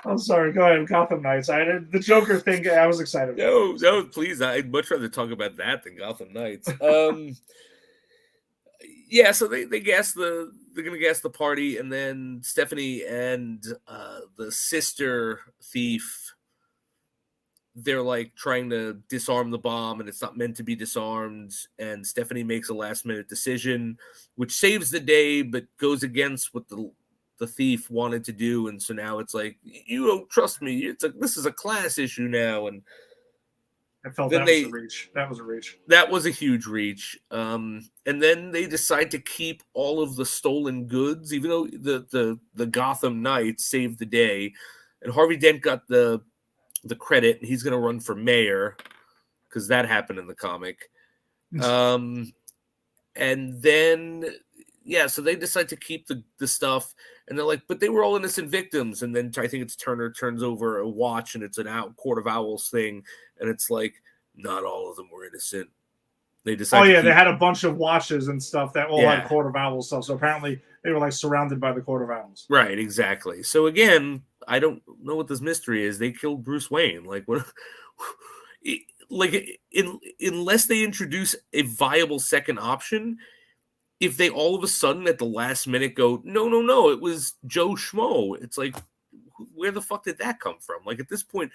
I'm sorry. Go ahead. Gotham Knights. The Joker thing, I was excited about. No, please. I'd much rather talk about that than Gotham Knights. Yeah, so they're gonna gas the party, and then Stephanie and the sister thief, they're like trying to disarm the bomb, and it's not meant to be disarmed. And Stephanie makes a last minute decision, which saves the day, but goes against what the thief wanted to do. And so now it's like, you don't trust me. It's like, this is a class issue now. And I felt that was a reach. That was a reach. That was a huge reach. And then they decide to keep all of the stolen goods, even though the Gotham Knights saved the day. And Harvey Dent got the credit, and he's going to run for mayor because that happened in the comic. And then, yeah, so they decide to keep the stuff, and they're like, but they were all innocent victims. And then I think it's Turner turns over a watch, and it's an Court of Owls thing, and it's like, not all of them were innocent. They decided. They had a bunch of watches and stuff that all had Court of Owls stuff. So apparently they were like surrounded by the Court of Owls. Right, exactly. So again, I don't know what this mystery is. They killed Bruce Wayne. Like what? Unless they introduce a viable second option. If they all of a sudden at the last minute go, no, it was Joe Schmo. It's like, where the fuck did that come from? Like at this point,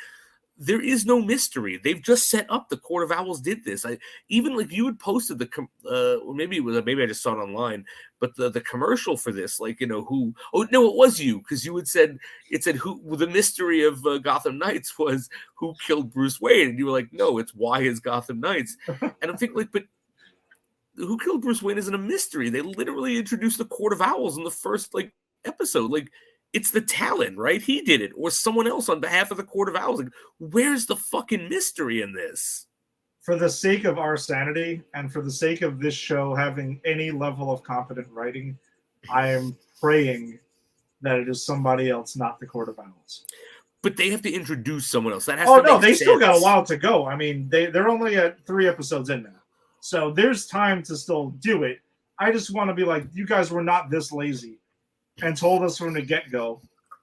there is no mystery. They've just set up the Court of Owls did this. Even like you had posted or maybe I just saw it online, but the commercial for this, like, who? Oh no, it was you, because you had said who the mystery of Gotham Knights was who killed Bruce Wayne, and you were like, no, it's why is Gotham Knights, and I'm thinking like, but who killed Bruce Wayne isn't a mystery. They literally introduced the Court of Owls in the first episode. Like, it's the Talon, right? He did it, or someone else on behalf of the Court of Owls. Like, where's the fucking mystery in this? For the sake of our sanity and for the sake of this show having any level of competent writing, I am praying that it is somebody else, not the Court of Owls. But they have to introduce someone else. That has to make they sense. Still got a while to go. I mean, they're only at 3 episodes in now. So there's time to still do it. I just want to be like, you guys were not this lazy and told us from the get-go,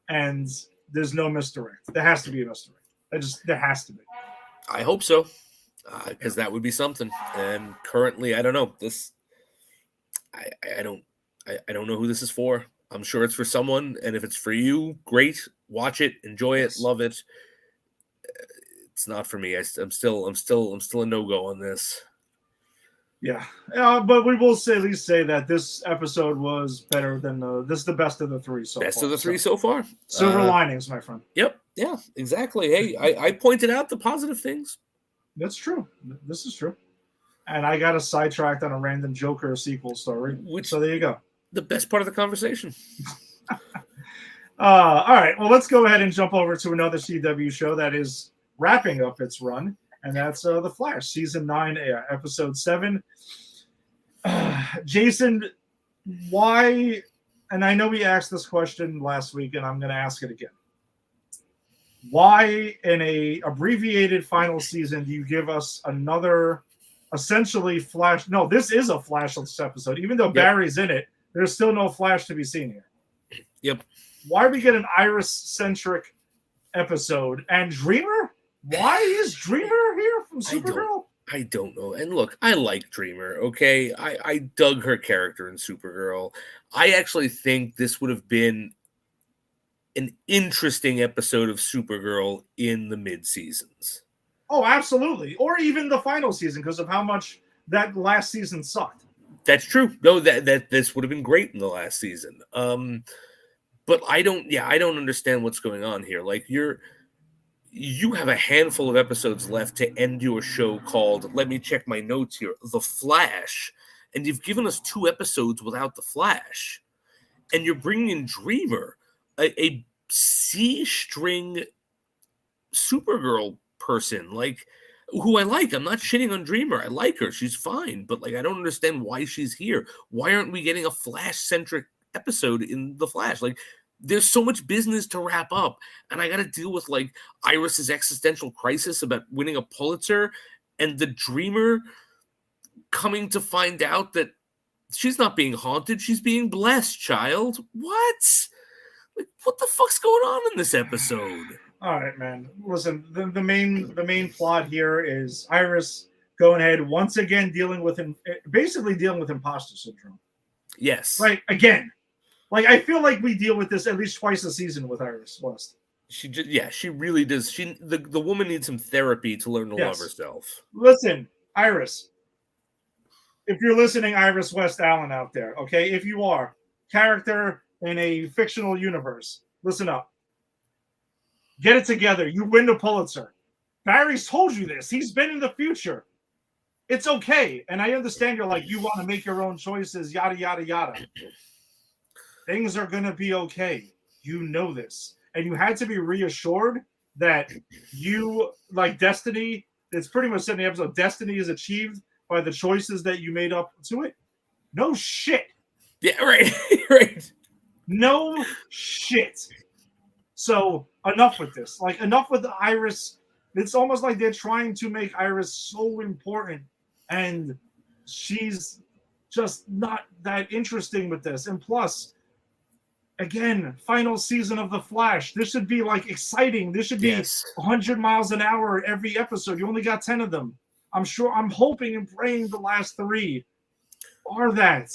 and there's no misdirect. There has to be a misdirect. There has to be. I hope so, because that would be something. And currently, I don't know. I don't know who this is for. I'm sure it's for someone, and if it's for you, great. Watch it, enjoy it, love it. It's not for me. I'm still a no-go on this. Yeah, but we will at least say that this episode was better than this is the best of the three so far. Best of the three so far. Silver linings, my friend. Yep. Yeah, exactly. Hey, I pointed out the positive things. That's true. This is true. And I got sidetracked on a random Joker sequel story. So there you go. The best part of the conversation. All right. Well, let's go ahead and jump over to another CW show that is wrapping up its run, and that's The Flash, season 9, episode 7. Jason, why? And I know we asked this question last week, and I'm going to ask it again. Why, in a abbreviated final season, do you give us another essentially Flash? No, this is a Flashless episode. Even though Barry's in it, there's still no Flash to be seen here. Yep. Why we get an Iris-centric episode? And Dreamer? Why is Dreamer here from Supergirl? I don't know. And look, I like Dreamer, okay? I dug her character in Supergirl. I actually think this would have been an interesting episode of Supergirl in the mid-seasons. Oh, absolutely. Or even the final season, because of how much that last season sucked. That's true. No, that this would have been great in the last season. But I don't understand what's going on here. Like, you have a handful of episodes left to end your show called, let me check my notes here, The Flash. And you've given us 2 episodes without The Flash. And you're bringing in Dreamer, a C-string Supergirl person, like, who I like. I'm not shitting on Dreamer. I like her. She's fine. But, like, I don't understand why she's here. Why aren't we getting a Flash-centric episode in The Flash? Like, there's so much business to wrap up, and I got to deal with, like, Iris's existential crisis about winning a Pulitzer, and the Dreamer coming to find out that she's not being haunted, she's being blessed, child. What? Like, what the fuck's going on in this episode? All right, man. Listen, the main plot here is Iris going ahead once again basically dealing with imposter syndrome. Yes. Like, again. Like, I feel like we deal with this at least twice a season with Iris West. She really does. The woman needs some therapy to learn to love herself. Listen, Iris. If you're listening, Iris West Allen out there, okay? If you are, character in a fictional universe, listen up. Get it together. You win the Pulitzer. Barry's told you this. He's been in the future. It's okay. And I understand you're like, you want to make your own choices, yada, yada, yada. Things are going to be okay. You know this. And you had to be reassured that you, like Destiny, it's pretty much said in the episode, Destiny is achieved by the choices that you made up to it. No shit. Yeah, right. Right. No shit. So enough with this. Like, enough with Iris. It's almost like they're trying to make Iris so important, and she's just not that interesting with this. And plus, again, final season of The Flash. This should be, like, exciting. This should be 100 miles an hour every episode. You only got 10 of them. I'm hoping and praying the last 3 are that.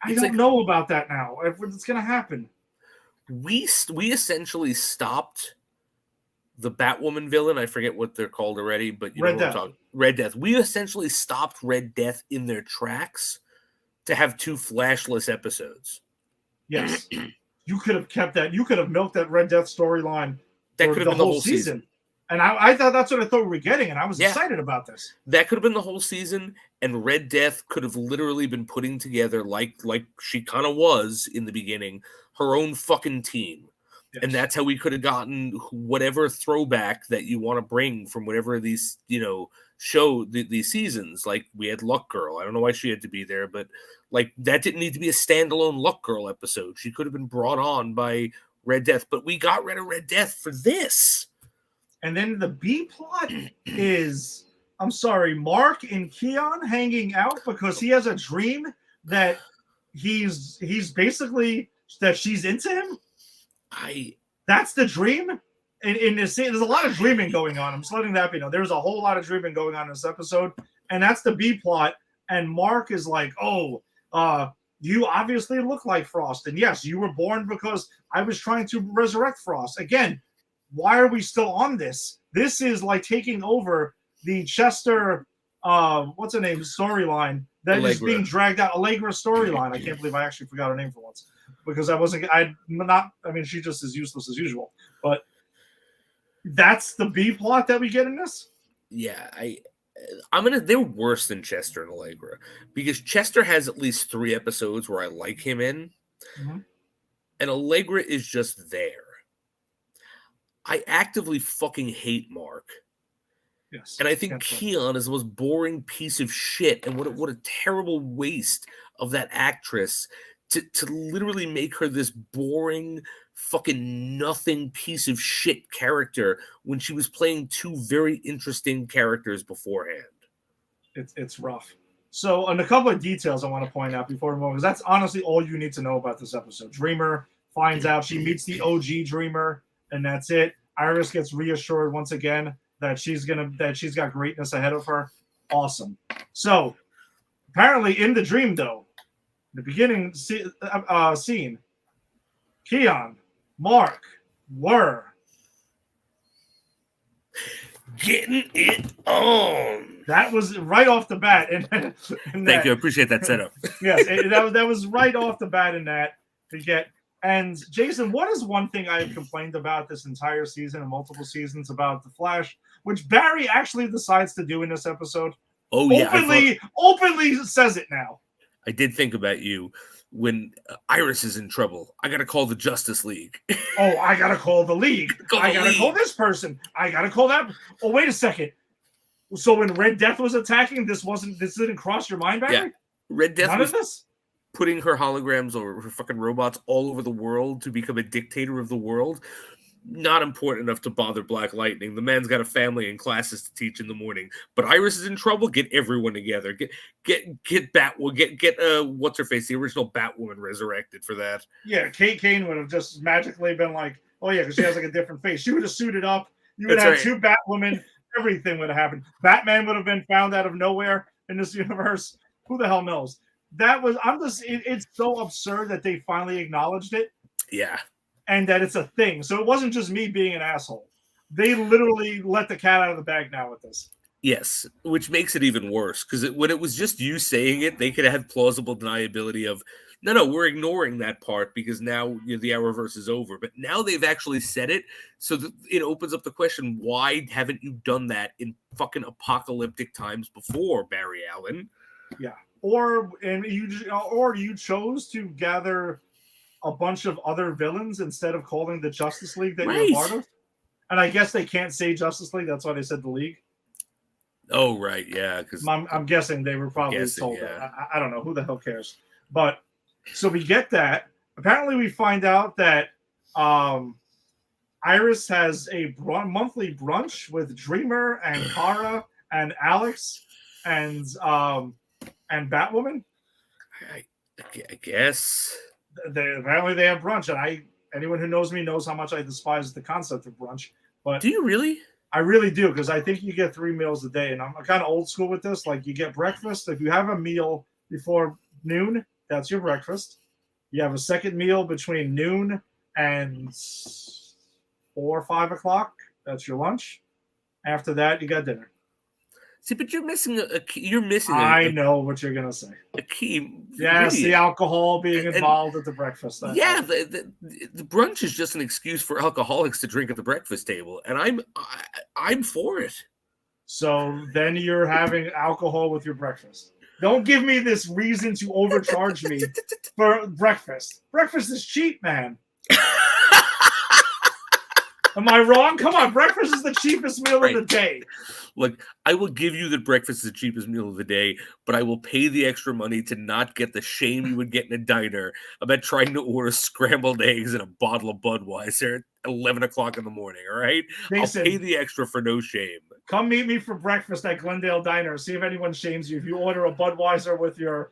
I don't know about that now. If it's going to happen. We essentially stopped the Batwoman villain. I forget what they're called already, but you know what I'm talking. Red Death. We essentially stopped Red Death in their tracks to have 2 Flashless episodes. Yes. You could have kept that. You could have milked that Red Death storyline that for could have been the whole season. And I thought that's what I thought we were getting, and I was excited about this. That could have been the whole season, and Red Death could have literally been putting together, like she kind of was in the beginning, her own fucking team. Yes. And that's how we could have gotten whatever throwback that you want to bring from whatever of these, these seasons. Like, we had Luck Girl. I don't know why she had to be there, but, like, that didn't need to be a standalone Luck Girl episode. She could have been brought on by Red Death, but we got rid of Red Death for this. And then the B plot is, I'm sorry, Mark and Keon hanging out because he has a dream that he's basically that she's into him? That's the dream. In this scene, there's a lot of dreaming going on. I'm just letting that be known. There's a whole lot of dreaming going on in this episode, and that's the B plot. And Mark is like, "Oh, you obviously look like Frost, and yes, you were born because I was trying to resurrect Frost." Again, why are we still on this? This is like taking over the Chester, what's her name, storyline that is being dragged out. Allegra storyline. I can't believe I actually forgot her name for once because I mean, she just is useless as usual, but. That's the B plot that we get in this? Yeah, they're worse than Chester and Allegra because Chester has at least 3 episodes where I like him in, and Allegra is just there. I actively fucking hate Mark. Yes. And I think Keon is the most boring piece of shit, and what a terrible waste of that actress to literally make her this boring fucking nothing piece of shit character when she was playing 2 very interesting characters beforehand. It's rough. So, and a couple of details I want to point out before we move, because that's honestly all you need to know about this episode. Dreamer finds out she meets the OG Dreamer, and that's it. Iris gets reassured once again that she's got greatness ahead of her. Awesome. So, apparently in the dream, though, the beginning scene, Keon, Mark were getting it on. That was right off the bat. Thank you. I appreciate that setup. Yes, that was right off the bat in that to get. And Jason, what is one thing I have complained about this entire season and multiple seasons about The Flash, which Barry actually decides to do in this episode? Oh, yeah. Openly says it now. I did think about you when Iris is in trouble. I got to call the Justice League. Oh, I got to call the League. I got to call this person. I got to call that. Oh, wait a second. So when Red Death was attacking, this didn't cross your mind, Barry? Yeah. Red Death None of this? Putting her holograms or her fucking robots all over the world to become a dictator of the world. Not important enough to bother Black Lightning. The man's got a family and classes to teach in the morning. But Iris is in trouble. Get everyone together. Get Batwoman. Get what's her face? The original Batwoman resurrected for that. Yeah, Kate Kane would have just magically been like, oh yeah, because she has like a different face. She would have suited up. You would have 2 Batwomen. Everything would have happened. Batman would have been found out of nowhere in this universe. Who the hell knows? It's so absurd that they finally acknowledged it. Yeah. And that it's a thing. So it wasn't just me being an asshole. They literally let the cat out of the bag now with this. Yes, which makes it even worse. Because when it was just you saying it, they could have had plausible deniability of, no, we're ignoring that part because now the Arrowverse is over. But now they've actually said it. So it opens up the question, why haven't you done that in fucking apocalyptic times before, Barry Allen? Yeah. Or you chose to gather a bunch of other villains instead of calling the Justice League that you're a part of. And I guess they can't say Justice League. That's why they said the League. Oh, right. Yeah. Because I'm guessing they were probably told that. I don't know. Who the hell cares? But so we get that. Apparently we find out that Iris has a monthly brunch with Dreamer and Kara and Alex and Batwoman. I guess. Apparently they have brunch, and anyone who knows me knows how much I despise the concept of brunch. But do you really? I really do, because I think you get 3 meals a day, and I'm kind of old school with this. Like, you get breakfast. If you have a meal before noon, that's your breakfast. You have a second meal between noon and 4 or 5 o'clock. That's your lunch. After that, you got dinner. See, but you're missing a key. You're missing. I know what you're gonna say. A key. Yes, the alcohol being involved at the breakfast. The brunch is just an excuse for alcoholics to drink at the breakfast table, and I'm for it. So then you're having alcohol with your breakfast. Don't give me this reason to overcharge me for breakfast. Breakfast is cheap, man. Am I wrong? Come on, breakfast is the cheapest meal of the day. Look, I will give you that breakfast is the cheapest meal of the day, but I will pay the extra money to not get the shame you would get in a diner about trying to order scrambled eggs and a bottle of Budweiser at 11 o'clock in the morning, all right? Mason, I'll pay the extra for no shame. Come meet me for breakfast at Glendale Diner. See if anyone shames you if you order a Budweiser with your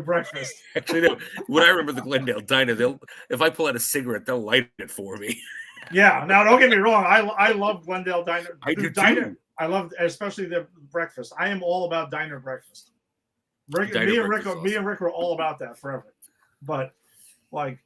breakfast. Actually, no. When I remember the Glendale Diner, if I pull out a cigarette, they'll light it for me. Yeah. Now, don't get me wrong. I love Glendale Diner. I do Diner, too. I love, especially the breakfast. I am all about diner breakfast. Me and Rick were all about that forever. But like,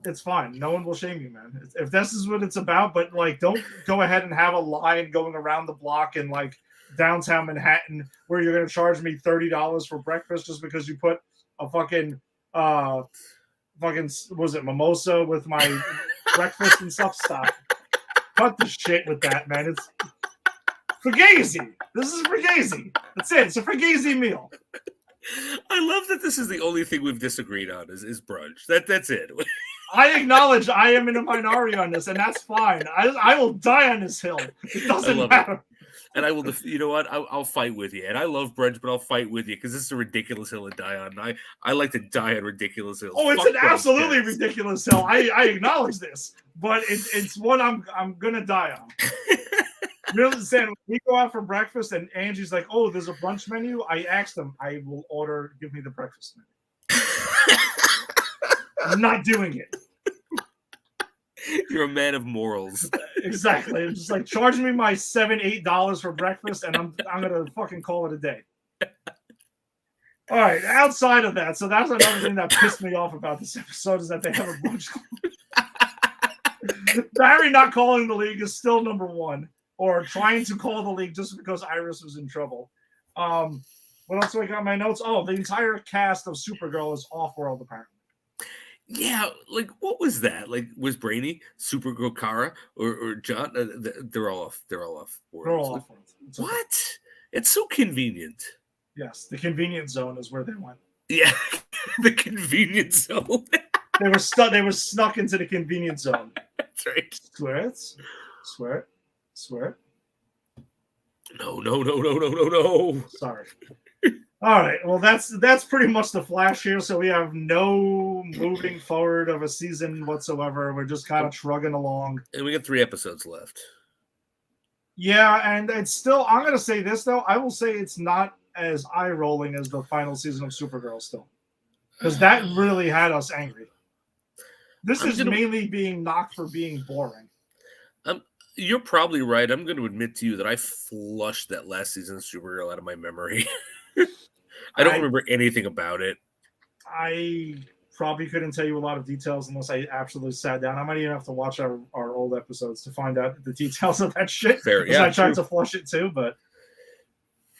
it's fine. No one will shame you, man. If this is what it's about, but like, don't go ahead and have a line going around the block in like downtown Manhattan where you're going to charge me $30 for breakfast just because you put a fucking was it mimosa with my breakfast and stuff. Stop. Cut the shit with that, man. It's Fugazi. This is Fugazi. That's it. It's a Fugazi meal. I love that this is the only thing we've disagreed on is brunch. That's it. I acknowledge I am in a minority on this, and that's fine. I will die on this hill. It doesn't matter. It. And I will, you know what? I'll fight with you. And I love brunch, but I'll fight with you because this is a ridiculous hill to die on. I like to die on ridiculous hills. Oh, it's an absolutely ridiculous hill. I acknowledge this, but it's one I'm gonna die on. Really saying, we go out for breakfast, and Angie's like, "Oh, there's a brunch menu." I asked him, "I will order. Give me the breakfast menu." I'm not doing it. You're a man of morals. Exactly. It's just like charging me my $7-8 for breakfast, and I'm gonna fucking call it a day. All right. Outside of that, so that's another thing that pissed me off about this episode is that they have a bunch. Barry not calling the league is still number one, or trying to call the league just because Iris was in trouble. What else do I got in my notes? Oh, the entire cast of Supergirl is off-world apparently. Yeah, like what was that? Like, was Brainy, Supergirl, Kara, or John? They're all off. They're all off. They're all off. What? It's so convenient. Yes, the convenience zone is where they went. Yeah, the convenience zone. They were stuck. They were snuck into the convenience zone. That's right. Swear it. No. Sorry. All right. Well, that's pretty much the Flash here. So we have no moving forward of a season whatsoever. We're just kind of shrugging along. And we got 3 episodes left. Yeah, and it's still. I'm gonna say this though. I will say it's not as eye-rolling as the final season of Supergirl still, because that really had us angry. This is mainly being knocked for being boring. You're probably right. I'm going to admit to you that I flushed that last season of Supergirl out of my memory. I don't remember anything about it. I probably couldn't tell you a lot of details unless I absolutely sat down. I might even have to watch our old episodes to find out the details of that shit. Fair, yeah, I tried to flush it too, but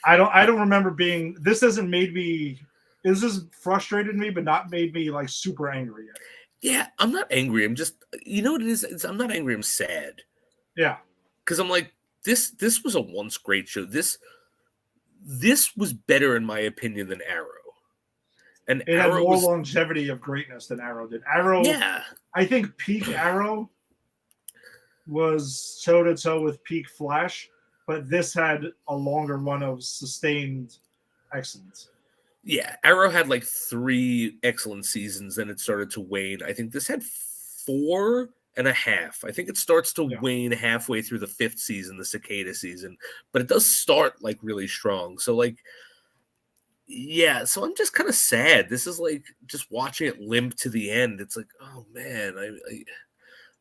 I don't remember being. This hasn't made me. This has frustrated me, but not made me like super angry yet. Yeah, I'm not angry. I'm just, you know what it is? I'm not angry. I'm sad. Yeah, because I'm like, this was a once great show. This was better in my opinion than Arrow. And it had more longevity of greatness than Arrow did. Arrow, yeah, I think peak Arrow was toe to toe with peak Flash, but this had a longer run of sustained excellence. Yeah, Arrow had like 3 excellent seasons, then it started to wane. I think this had 4.5. I think it starts to wane halfway through the 5th season, the Cicada season, but it does start like really strong. So like, yeah, so I'm just kind of sad. This is like just watching it limp to the end. It's like, oh man,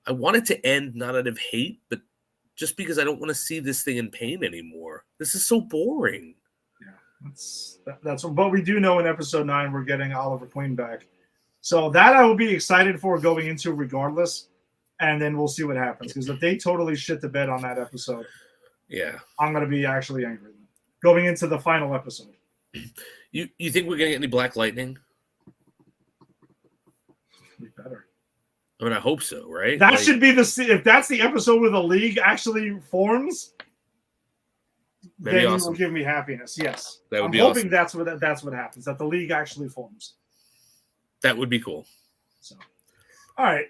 I want it to end not out of hate, but just because I don't want to see this thing in pain anymore. This is so boring. Yeah, that's. But we do know in episode 9 we're getting Oliver Queen back, so that I will be excited for going into regardless. And then we'll see what happens. Because if they totally shit the bed on that episode, yeah, I'm going to be actually angry. Going into the final episode. You think we're going to get any Black Lightning? We better. I mean, I hope so, right? That should be if that's the episode where the league actually forms, then it will give me happiness. Yes. That would I'm be hoping awesome. that's what happens, that the league actually forms. That would be cool. So. All right,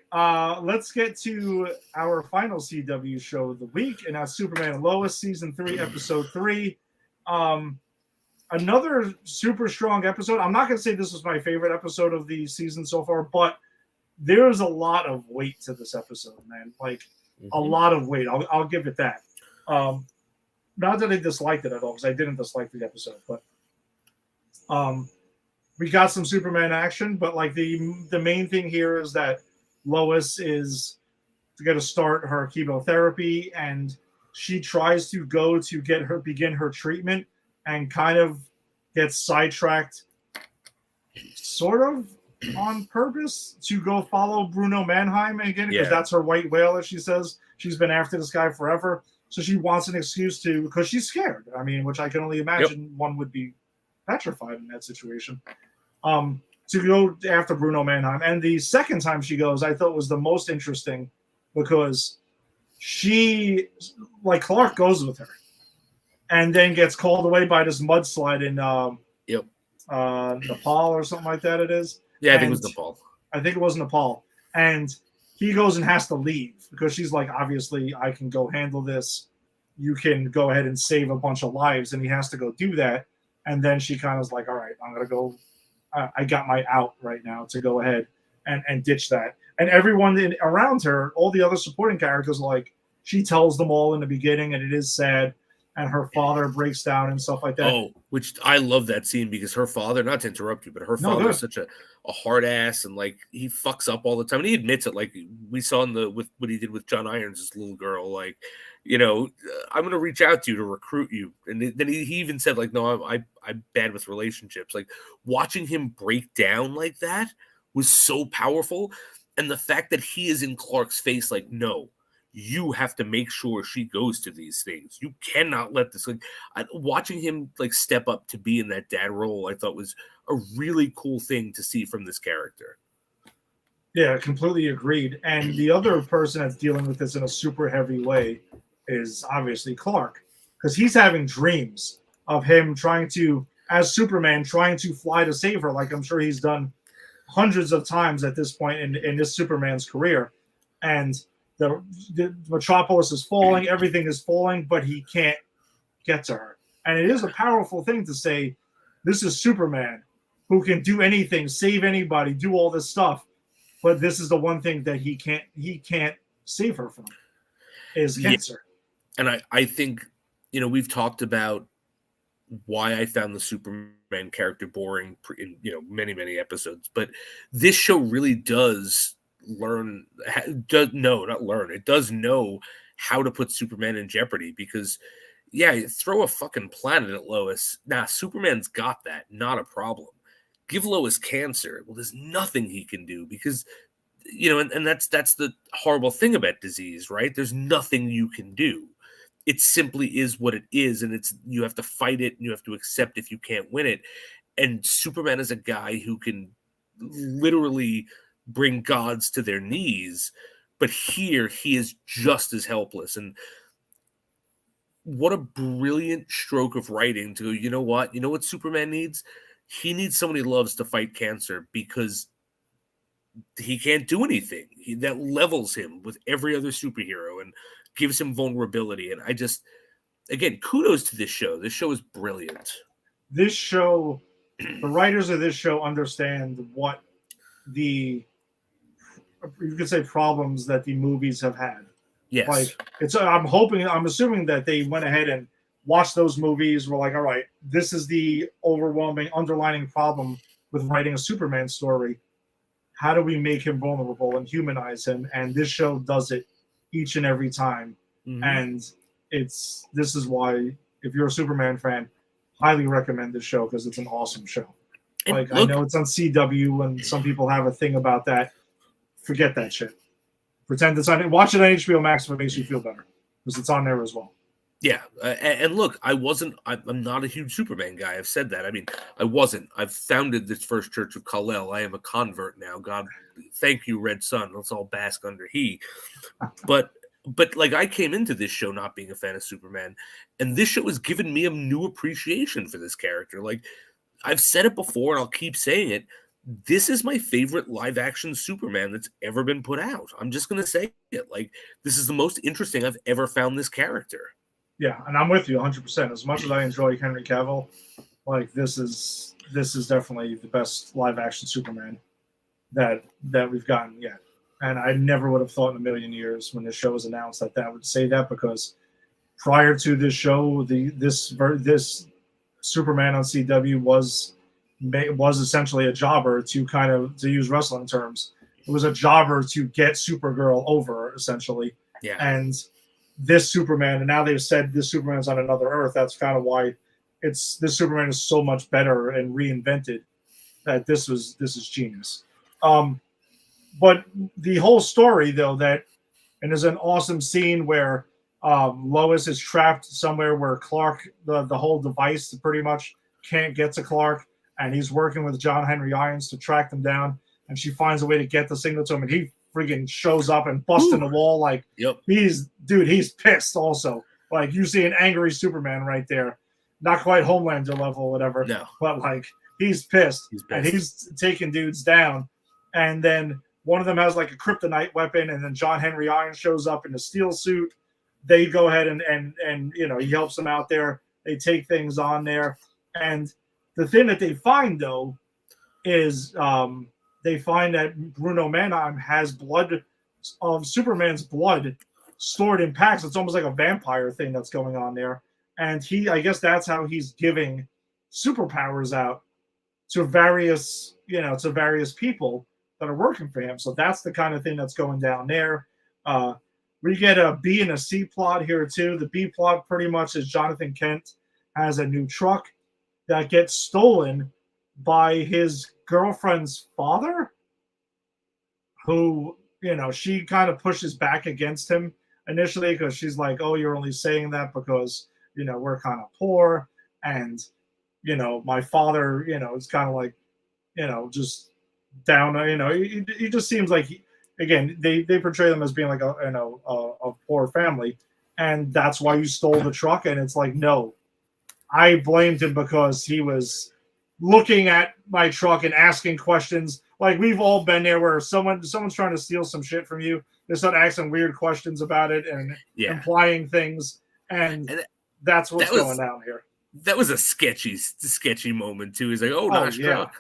let's get to our final CW show of the week, and that's Superman and Lois, Season 3, Episode 3. Another super strong episode. I'm not going to say this was my favorite episode of the season so far, but there's a lot of weight to this episode, man. Like, a lot of weight. I'll give it that. not that I disliked it at all, because I didn't dislike the episode, but we got some Superman action. But like the main thing here is that Lois is going to start her chemotherapy, and she tries to go to begin her treatment, and kind of gets sidetracked, sort of on purpose, to go follow Bruno Mannheim again, because that's her white whale, as she says. She's been after this guy forever, so she wants an excuse to, because she's scared. I mean, which I can only imagine one would be petrified in that situation. To go after Bruno Mannheim. And the second time she goes, I thought was the most interesting, because she, like, Clark goes with her and then gets called away by this mudslide in Nepal or something like that it is. Yeah, I think it was Nepal. I think it was Nepal. And he goes and has to leave because she's like, obviously, I can go handle this. You can go ahead and save a bunch of lives. And he has to go do that. And then she kind of is like, all right, I'm going to go. I got my out right now to go ahead and ditch that. And everyone around her, all the other supporting characters, like, she tells them all in the beginning, and it is sad. And her father breaks down and stuff like that. Oh, which I love that scene, because her father, not to interrupt you, but her father is such a hard ass, and like he fucks up all the time. And he admits it, like we saw with what he did with John Irons, this little girl, like, you know, I'm going to reach out to you to recruit you. And then he even said, like, no, I'm bad with relationships. Like, watching him break down like that was so powerful. And the fact that he is in Clark's face, like, no, you have to make sure she goes to these things. You cannot let this, like, watching him like step up to be in that dad role, I thought was a really cool thing to see from this character. Yeah, completely agreed. And the other person that's dealing with this in a super heavy way is obviously Clark, because he's having dreams of him trying to, as Superman, trying to fly to save her, like I'm sure he's done hundreds of times at this point in this Superman's career. And the metropolis is falling, everything is falling, but he can't get to her. And it is a powerful thing to say, this is Superman, who can do anything, save anybody, do all this stuff, but this is the one thing that he can't save her from, is cancer. And I think, you know, we've talked about why I found the Superman character boring in, you know, many episodes, but this show really does it does know how to put Superman in jeopardy, because throw a fucking planet at Lois. Nah, Superman's got that, not a problem. Give Lois cancer. Well, there's nothing he can do, because, you know, and that's the horrible thing about disease, right? There's nothing you can do. It simply is what it is, and you have to fight it, and you have to accept if you can't win it. And Superman is a guy who can literally bring gods to their knees, but here he is just as helpless. And what a brilliant stroke of writing to go, you know what Superman needs? He needs someone he loves to fight cancer, because he can't do anything. That levels him with every other superhero and gives him vulnerability. And I just, again, kudos to this show. This show is brilliant. This show, the writers of this show understand what you could say problems that the movies have had. Yes. Like, I'm assuming that they went ahead and watched those movies, were like, all right, this is the overwhelming underlining problem with writing a Superman story. How do we make him vulnerable and humanize him? And this show does it each and every time. Mm-hmm. And this is why, if you're a Superman fan, highly recommend this show, because it's an awesome show. Like, I know it's on CW, and some people have a thing about that. Forget that shit. Pretend it's on. Watch it on HBO Max if it makes you feel better, because it's on there as well. Yeah, and look, I'm not a huge Superman guy. I've said that. I mean, I wasn't. I've founded this First Church of Kal-El. I am a convert now. God, thank you, Red Sun. Let's all bask under he. But like, I came into this show not being a fan of Superman, and this show has given me a new appreciation for this character. Like, I've said it before, and I'll keep saying it. This is my favorite live-action Superman that's ever been put out. I'm just going to say it. Like, this is the most interesting I've ever found this character. Yeah, and I'm with you 100%. As much as I enjoy Henry Cavill, like, this is definitely the best live-action Superman that we've gotten yet. And I never would have thought in a million years, when this show was announced, that would say that, because prior to this show, this Superman on CW was essentially a jobber to use wrestling terms. It was a jobber to get Supergirl over, essentially. Yeah. And this Superman, and now they've said this Superman's on another Earth. That's kind of why this Superman is so much better and reinvented. That this is genius. But the whole story, though, and there's an awesome scene where Lois is trapped somewhere where Clark, the whole device pretty much can't get to Clark, and he's working with John Henry Irons to track them down, and she finds a way to get the signal to him, and he freaking shows up and busts in the wall. Like, he's pissed also. Like, you see an angry Superman right there. Not quite Homelander level or whatever, but like, he's pissed. And he's taking dudes down. And then one of them has like a kryptonite weapon, and then John Henry Irons shows up in a steel suit. They go ahead and he helps them out there. They take things on there. And the thing that they find, though, is they find that Bruno Mannheim has blood of Superman's blood stored in packs. It's almost like a vampire thing that's going on there. And I guess that's how he's giving superpowers out to various people that are working for him. So that's the kind of thing that's going down there. We get a B and a C plot here too. The B plot pretty much is Jonathan Kent has a new truck that gets stolen by his girlfriend's father, who, she kind of pushes back against him initially because she's like, oh, you're only saying that because, we're kind of poor. And, my father, is kind of like, just down, he just seems like, they portray them as being like a poor family. And that's why you stole the truck. And it's like, no, I blamed him because he was looking at my truck and asking questions. Like, we've all been there where someone's trying to steal some shit from you. They start asking weird questions about it and implying things. And that's what's going down here. That was a sketchy moment too. He's like, oh, nice truck.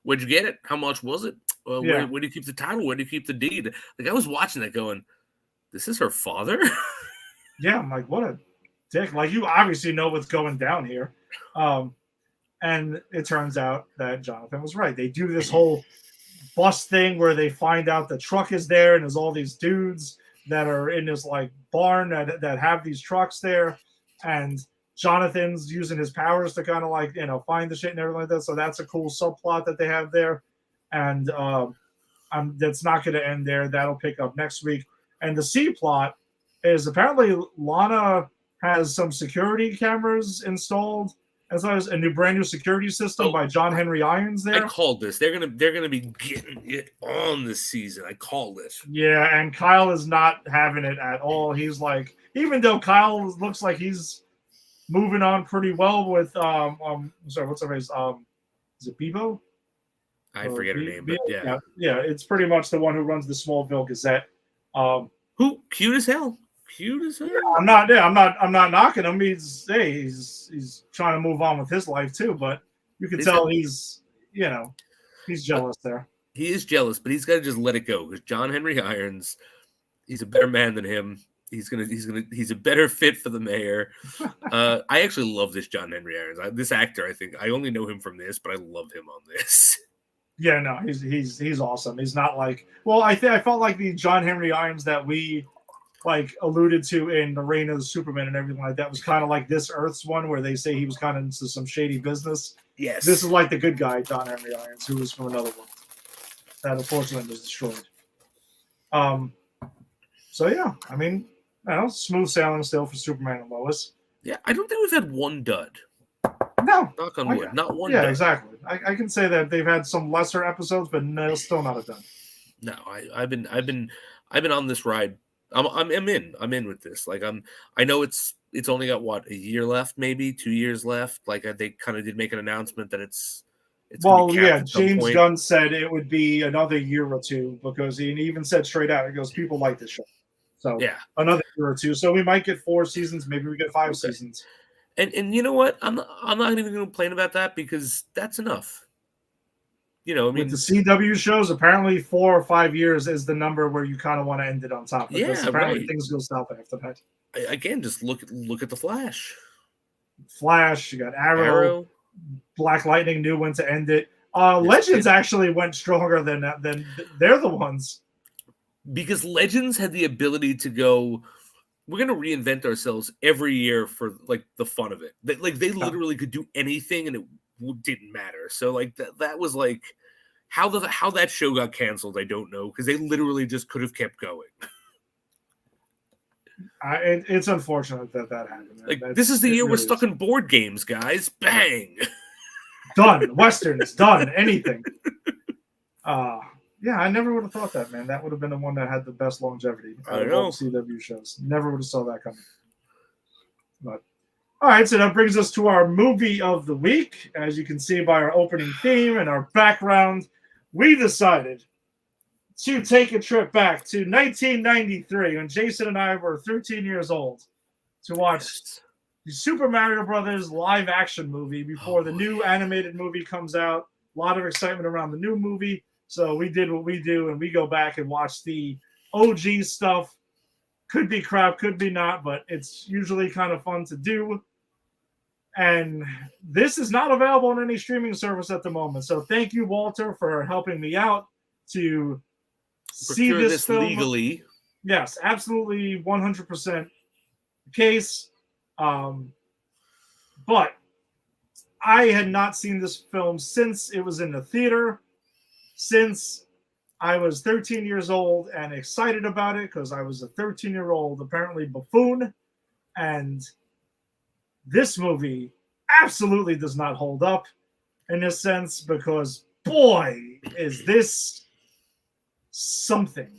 Where'd you get it? How much was it? Where do you keep the title? Where do you keep the deed? Like, I was watching that going, this is her father? Yeah, I'm like, what a dick. Like, you obviously know what's going down here. And it turns out that Jonathan was right. They do this whole bus thing where they find out the truck is there, and there's all these dudes that are in this like barn that have these trucks there, and Jonathan's using his powers to kind of like find the shit and everything like that. So that's a cool subplot that they have there, and that's not going to end there. That'll pick up next week. And the C plot is apparently Lana has some security cameras installed, as well as a brand new security system by John Henry Irons there. I called this. They're gonna be getting it on this season. I called this. Yeah, and Kyle is not having it at all. He's like, even though Kyle looks like he's moving on pretty well with sorry, what's her face? Is it Bebo? I forget her name, but yeah, it's pretty much the one who runs the Smallville Gazette. Who cute as hell. Cute as hell. Yeah, I'm not knocking him. He's trying to move on with his life too, but you can tell he's jealous there. He is jealous, but he's got to just let it go because John Henry Irons, he's a better man than him. He's a better fit for the mayor. I actually love this John Henry Irons. This actor, I think I only know him from this, but I love him on this. Yeah, no, he's awesome. He's not like, well, I felt like the John Henry Irons that we like alluded to in the Reign of the Superman and everything like that was kind of like this Earth's one where they say he was kind of into some shady business. Yes. This is like the good guy, John Henry Irons, who was from another one that unfortunately was destroyed. So yeah, I mean, smooth sailing still for Superman and Lois. Yeah, I don't think we've had one dud. No. Knock on wood. Not one dud. dud. Exactly. I can say that they've had some lesser episodes, but no, still not a dud. No, I've been on this ride. I'm in with this. Like I know it's only got what, a year left, maybe 2 years left. Like they kind of did make an announcement that it's well, yeah. James Gunn said it would be another year or two because he even said straight out, he goes, people like this show, so yeah, another year or two. So we might get 4 seasons, maybe we get 5 seasons. And you know what? I'm not even going to complain about that because that's enough. I mean, with the CW shows, apparently 4 or 5 years is the number where you kind of want to end it on top. Because apparently things go south after that. again, just look at the Flash. Flash, you got Arrow. Black Lightning knew when to end it. Legends actually went stronger than they're the ones. Because Legends had the ability to go, we're going to reinvent ourselves every year for like the fun of it. They literally could do anything and it didn't matter. So like that was like how that show got canceled. I don't know, because they literally just could have kept going. It's unfortunate that happened. Like this is the year we're stuck in board games, guys. Bang. Done. Westerns, done. Anything. Yeah, I never would have thought that, man. That would have been the one that had the best longevity out of all CW shows. Never would have saw that coming. But all right, so that brings us to our movie of the week. As you can see by our opening theme and our background, we decided to take a trip back to 1993 when Jason and I were 13 years old to watch the Super Mario Brothers live action movie before the new animated movie comes out. A lot of excitement around the new movie. So we did what we do, and we go back and watch the OG stuff. Could be crap, could be not, but it's usually kind of fun to do. And this is not available on any streaming service at the moment. So thank you, Walter, for helping me out to see this film legally. Yes, absolutely 100% case. But I had not seen this film since it was in the theater, since I was 13 years old and excited about it because I was a 13-year-old, apparently buffoon. And this movie absolutely does not hold up in this sense because, boy, is this something.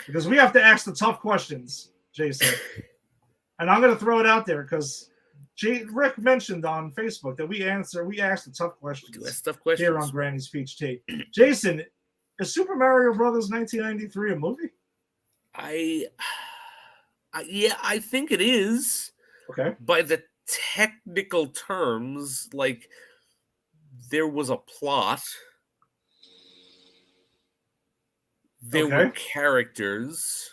Because we have to ask the tough questions, Jason. And I'm going to throw it out there because Rick mentioned on Facebook that we asked the tough questions, here on Granny's Peach Tea. Jason, is Super Mario Brothers 1993 a movie? I think it is. Okay. By the technical terms, like there was a plot. There were characters.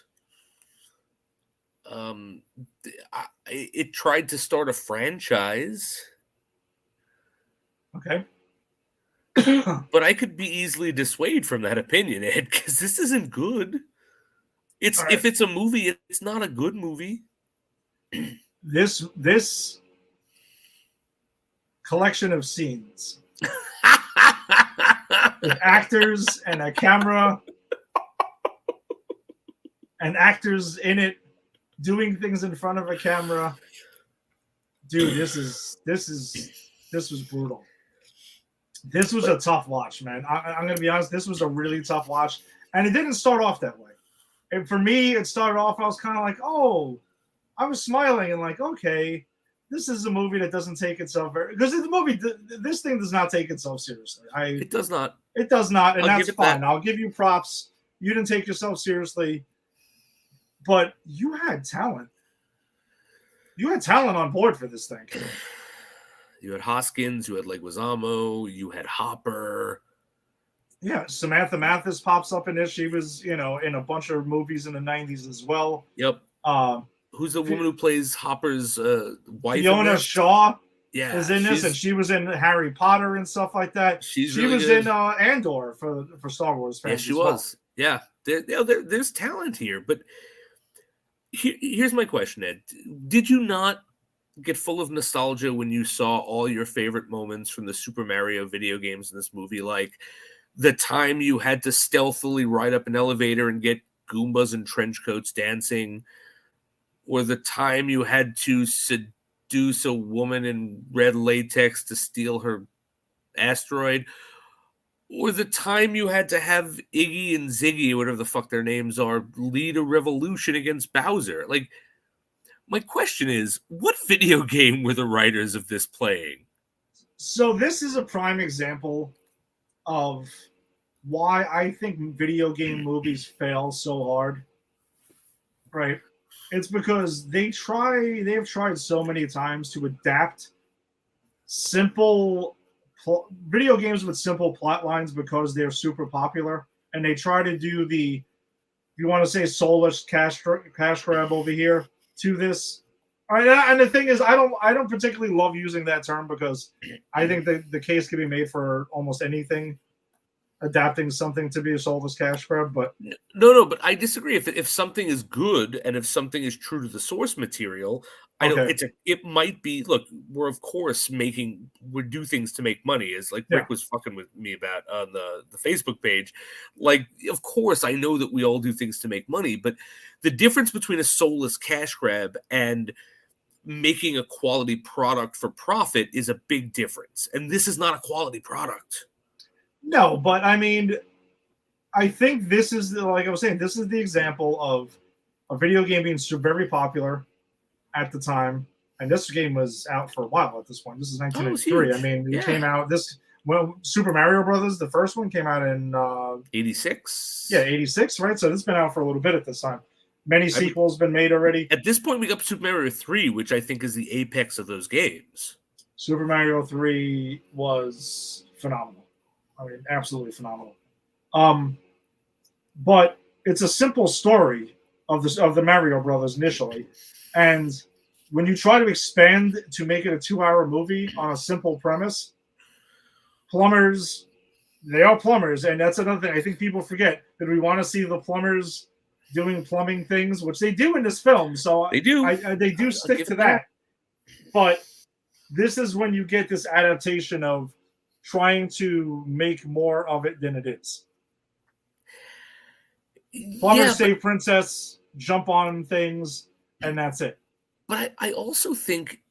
It tried to start a franchise. Okay. But I could be easily dissuaded from that opinion, Ed, because this isn't good. If it's a movie, it's not a good movie. This collection of scenes with actors and a camera and actors in it doing things in front of a camera. Dude, this was brutal. This was a tough watch, man. I'm going to be honest. This was a really tough watch. And it didn't start off that way. And for me, it started off, I was kind of like, oh, I was smiling and like, okay, this is a movie that doesn't take itself very, because the movie, this thing does not take itself seriously. It does not. It does not. And that's fine. I'll give you props. You didn't take yourself seriously, but you had talent. You had talent on board for this thing. You had Hoskins, you had Leguizamo, you had Hopper. Yeah, Samantha Mathis pops up in this. She was, in a bunch of movies in the 90s as well. Yep. Who's the woman who plays Hopper's wife? Fiona Shaw is in this, and she was in Harry Potter and stuff like that. She really was good. in Andor for Star Wars fans. Yeah, she was. Yeah, there's talent here. But here's my question, Ed. Did you not get full of nostalgia when you saw all your favorite moments from the Super Mario video games in this movie? Like the time you had to stealthily ride up an elevator and get Goombas in trench coats dancing, or the time you had to seduce a woman in red latex to steal her asteroid, or the time you had to have Iggy and Ziggy, whatever the fuck their names are, lead a revolution against Bowser. Like, my question is, what video game were the writers of this playing? So this is a prime example of why I think video game movies fail so hard. Right? It's because they have tried so many times to adapt simple video games with simple plot lines because they're super popular, and they try to do the, you want to say soulless cash grab over here. to this. And the thing is, I don't particularly love using that term because I think the case can be made for almost anything, adapting something to be a soulless cash grab. But no, but I disagree. If something is good and if something is true to the source material, I don't. Okay. It might be. Look, we're of course we do things to make money. As like Rick was fucking with me about on the Facebook page. Like, of course, I know that we all do things to make money, but the difference between a soulless cash grab and making a quality product for profit is a big difference. And this is not a quality product. No, but I mean, I think this is like I was saying, this is the example of a video game being very popular at the time, and this game was out for a while at this point. This is 1983. I mean, it came out Super Mario Brothers, the first one came out in 86. Yeah, 86, right? So it's been out for a little bit at this time. Many sequels been made already. At this point, we got Super Mario 3, which I think is the apex of those games. Super Mario 3 was phenomenal. I mean, absolutely phenomenal. But it's a simple story of the Mario Brothers initially, and when you try to expand to make it a 2-hour movie on a simple premise, plumbers, they are plumbers, and that's another thing I think people forget, that we want to see the plumbers doing plumbing things, which they do in this film. So they do. They do stick to that. But this is when you get this adaptation of trying to make more of it than it is. Plumbers save princess, jump on things, and that's it. But I also think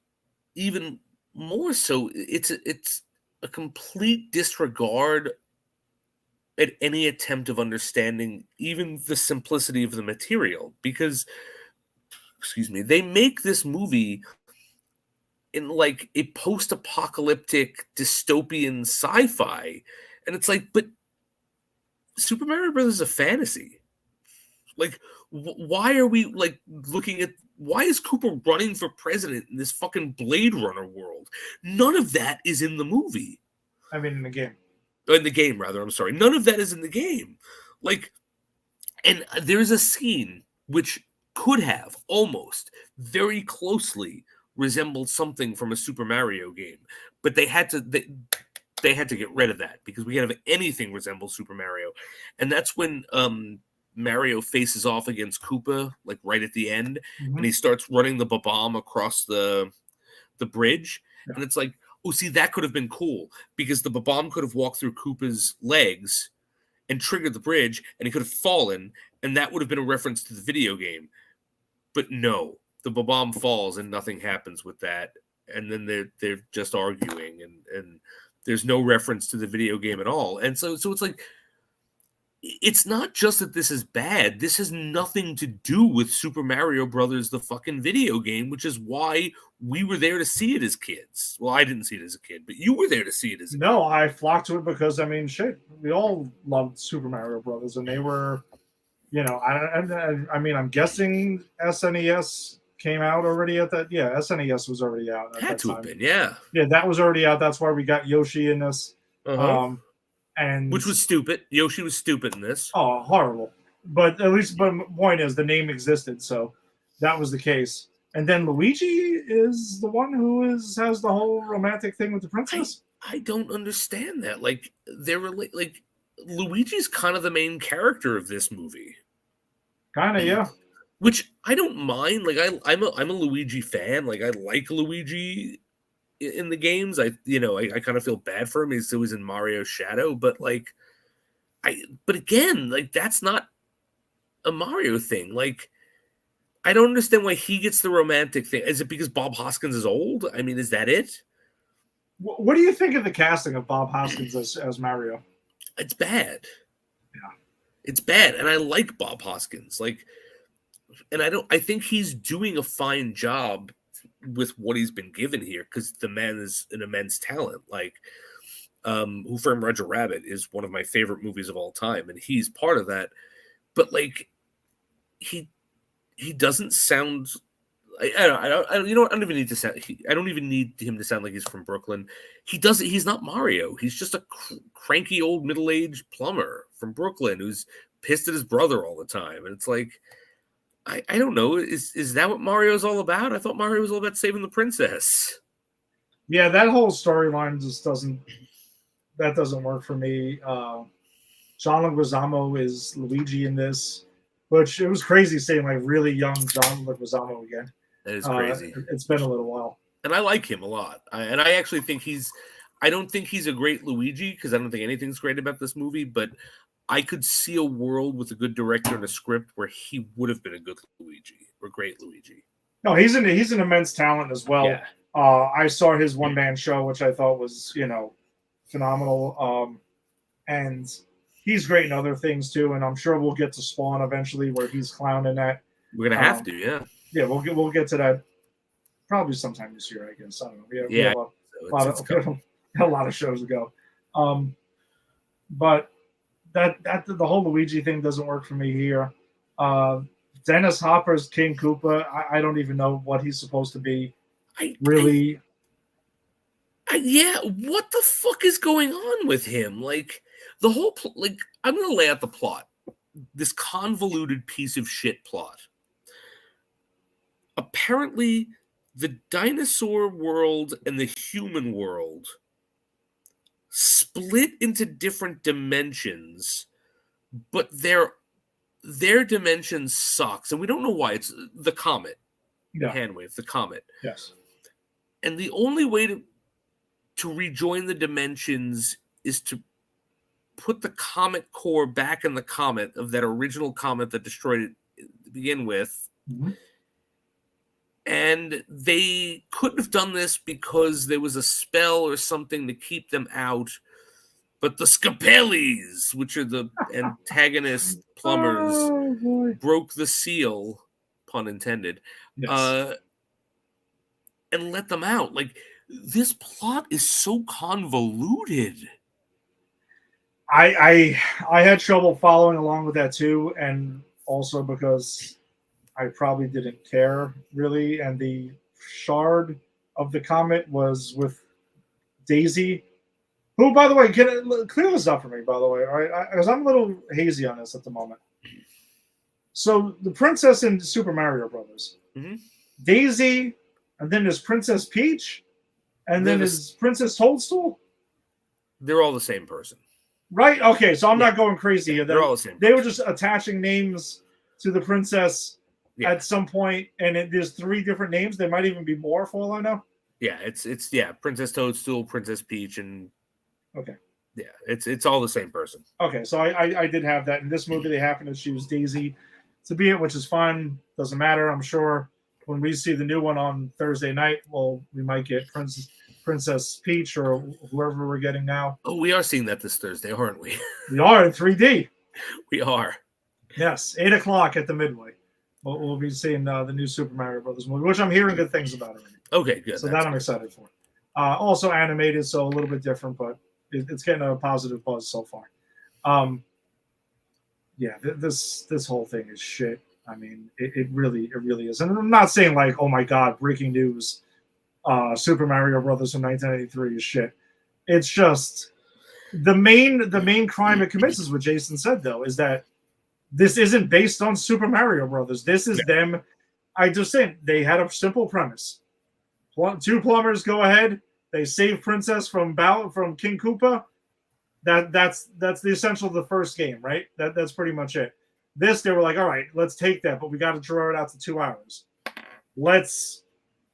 even more so, it's a complete disregard at any attempt of understanding even the simplicity of the material, because, excuse me, they make this movie in like a post-apocalyptic dystopian sci-fi, and it's like, but Super Mario Brothers is a fantasy. Like, why are we like looking at, why is Cooper running for president in this fucking Blade Runner world? None of that is in the movie. I mean, in the game. In the game, rather. I'm sorry. None of that is in the game. Like, and there's a scene which could have almost very closely resembled something from a Super Mario game, but they had to get rid of that because we can't have anything resemble Super Mario, and that's when Mario faces off against Koopa, like right at the end, and he starts running the bomb across the bridge, and it's like, oh, see, that could have been cool because the bomb could have walked through Koopa's legs and triggered the bridge, and he could have fallen, and that would have been a reference to the video game. But no, the bomb falls and nothing happens with that, and then they're just arguing, and there's no reference to the video game at all, and so it's like, it's not just that this is bad. This has nothing to do with Super Mario Brothers, the fucking video game, which is why we were there to see it as kids. Well, I didn't see it as a kid, but you were there to see it as a kid. No, I flocked to it because, I mean, shit, we all loved Super Mario Brothers, and they were, you know, I mean, I'm guessing SNES came out already at that. Yeah, SNES was already out at that time. Have been, yeah. Yeah, that was already out. That's why we got Yoshi in this. And which was stupid. Yoshi was stupid in this. Oh, horrible. But the point is, the name existed, so that was the case. And then Luigi is the one who has the whole romantic thing with the princess. I don't understand that. Like, like Luigi's kind of the main character of this movie. Kind of, yeah. Which I don't mind. Like, I'm a Luigi fan. Like, I like Luigi in the games. I kind of feel bad for him. He's always in Mario's shadow, but again, like, that's not a Mario thing. Like, I don't understand why he gets the romantic thing. Is it because Bob Hoskins is old? I mean, is that it? What do you think of the casting of Bob Hoskins as Mario? It's bad. Yeah, it's bad, and I like Bob Hoskins. Like, and I think he's doing a fine job with what he's been given here, because the man is an immense talent. Like, Who Framed Roger Rabbit is one of my favorite movies of all time, and he's part of that. But like, he doesn't sound. I don't. You know what? I don't even need to sound. I don't even need him to sound like he's from Brooklyn. He doesn't. He's not Mario. He's just a cranky old middle-aged plumber from Brooklyn who's pissed at his brother all the time, and it's like, I don't know. Is that what Mario's all about? I thought Mario was all about saving the princess. Yeah, that whole storyline just doesn't work for me. John Leguizamo is Luigi in this, which it was crazy seeing like really young John Leguizamo again. That is crazy. It's been a little while, and I like him a lot. I actually think I don't think he's a great Luigi because I don't think anything's great about this movie, but I could see a world with a good director and a script where he would have been a good Luigi or great Luigi. No, he's an immense talent as well. Yeah. I saw his one man show, which I thought was phenomenal. And he's great in other things too. And I'm sure we'll get to Spawn eventually, where he's clowning that. We're gonna have to, yeah. Yeah, we'll get to that probably sometime this year, I guess. I don't know. We have a lot of shows to go. But that the whole Luigi thing doesn't work for me here. Dennis Hopper's King Koopa, I don't even know what he's supposed to be. Yeah, what the fuck is going on with him? Like the whole I'm gonna lay out the plot. This convoluted piece of shit plot. Apparently, the dinosaur world and the human world split into different dimensions, but their dimension sucks, and we don't know why. It's the comet, Handwave, the comet. Yes, and the only way to rejoin the dimensions is to put the comet core back in the comet of that original comet that destroyed it to begin with. Mm-hmm. And they couldn't have done this because there was a spell or something to keep them out. But the Scapellis, which are the antagonist plumbers, broke the seal, pun intended, and let them out. Like, this plot is so convoluted. I had trouble following along with that too, and also because I probably didn't care really, and the shard of the comet was with Daisy, who, by the way, can clear this up for me, by the way, all right? Because I'm a little hazy on this at the moment. So the princess in Super Mario Brothers, Daisy, and then there's Princess Peach, and then there's Princess Toadstool. They're all the same person, right? Okay, so I'm not going crazy here. They're all the same. They were just attaching names to the princess at some point, and there's 3 different names. There might even be more, for all I know. Yeah, it's Princess Toadstool, Princess Peach, and it's all the same person. Okay, so I did have that in this movie. They happened to choose Daisy to be it, which is fine. Doesn't matter. I'm sure when we see the new one on Thursday night, we might get Princess Peach or whoever we're getting now. Oh, we are seeing that this Thursday, aren't we? We are in 3D. We are. Yes, 8:00 at the Midway. We'll be seeing the new Super Mario Brothers movie, which I'm hearing good things about already. Okay, good. So that I'm excited for. Also animated, so a little bit different, but it's getting a positive buzz so far. This whole thing is shit. I mean, it really is. And I'm not saying like, oh my god, breaking news, Super Mario Brothers from 1983 is shit. It's just the main crime it commits is what Jason said, though, is that this isn't based on Super Mario Brothers. This is them. I just think they had a simple premise. 2 plumbers go ahead. They save Princess from King Koopa. That's the essential of the first game, right? That's pretty much it. This, they were like, all right, let's take that, but we got to draw it out to 2 hours. Let's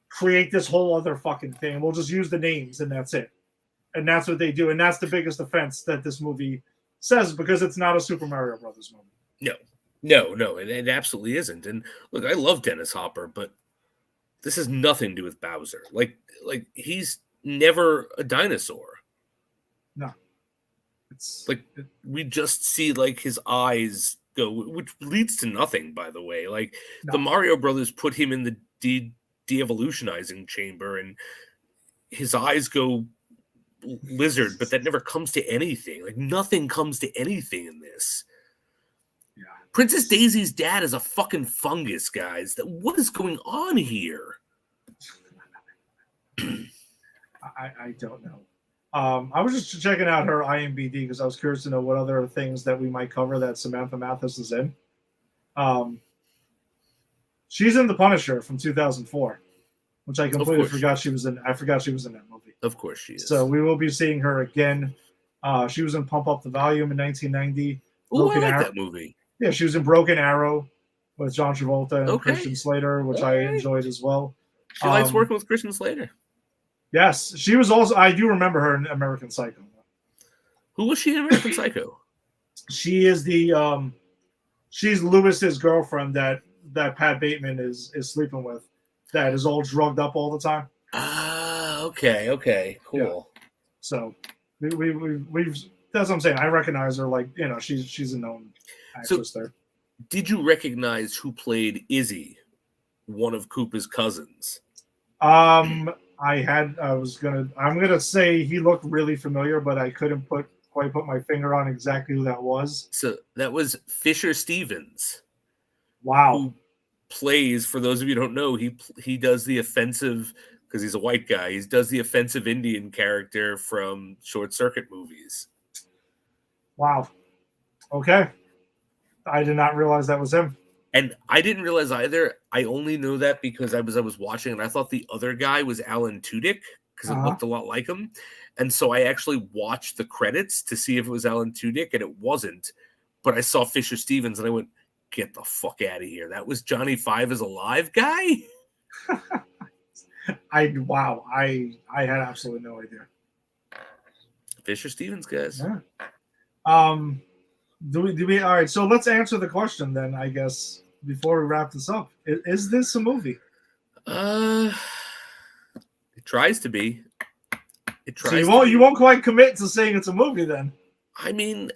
create this whole other fucking thing. We'll just use the names, and that's it. And that's what they do. And that's the biggest offense that this movie says, because it's not a Super Mario Brothers movie. No, it absolutely isn't. And look, I love Dennis Hopper, but this has nothing to do with Bowser. Like he's never a dinosaur. No. It's like we just see like his eyes go, which leads to nothing, by the way. Like the Mario Brothers put him in the de-evolutionizing chamber, and his eyes go lizard, but that never comes to anything. Like nothing comes to anything in this. Yeah. Princess Daisy's dad is a fucking fungus, guys. What is going on here? I don't know. I was just checking out her IMDb because I was curious to know what other things that we might cover that Samantha Mathis is in. She's in The Punisher from 2004, which I completely course. forgot she was in. I forgot she was in that movie. Of course she is. So we will be seeing her again. She was in Pump Up the Volume in 1990. Oh, I like that movie. Yeah, she was in Broken Arrow with John Travolta and Okay. Christian Slater, which I enjoyed as well. She likes working with Christian Slater. Yes, she was also. I do remember her in American Psycho. Who was she in American Psycho? She is the she's Lewis's girlfriend that Pat Bateman is sleeping with, that is all drugged up all the time. Ah, okay, cool. Yeah. So we've that's what I'm saying. I recognize her, like, you know, she's a known actress there. Did you recognize who played Izzy, one of Koopa's cousins? I'm gonna say he looked really familiar, but I couldn't quite put my finger on exactly who that was. So that was Fisher Stevens. Wow. Who plays, for those of you who don't know, he does the offensive, because he's a white guy, he does the offensive Indian character from Short Circuit movies. Wow. Okay. I did not realize that was him. And I didn't realize either. I only know that because I was watching and I thought the other guy was Alan Tudyk because it looked a lot like him. And so I actually watched the credits to see if it was Alan Tudyk, and it wasn't. But I saw Fisher Stevens and I went, get the fuck out of here. That was Johnny Five is Alive guy? I had absolutely no idea. Fisher Stevens, guys. Yeah. Do we all right, so let's answer the question then, I guess, before we wrap this up. Is this a movie? It tries to be. It tries. So you won't quite commit to saying it's a movie then. I mean,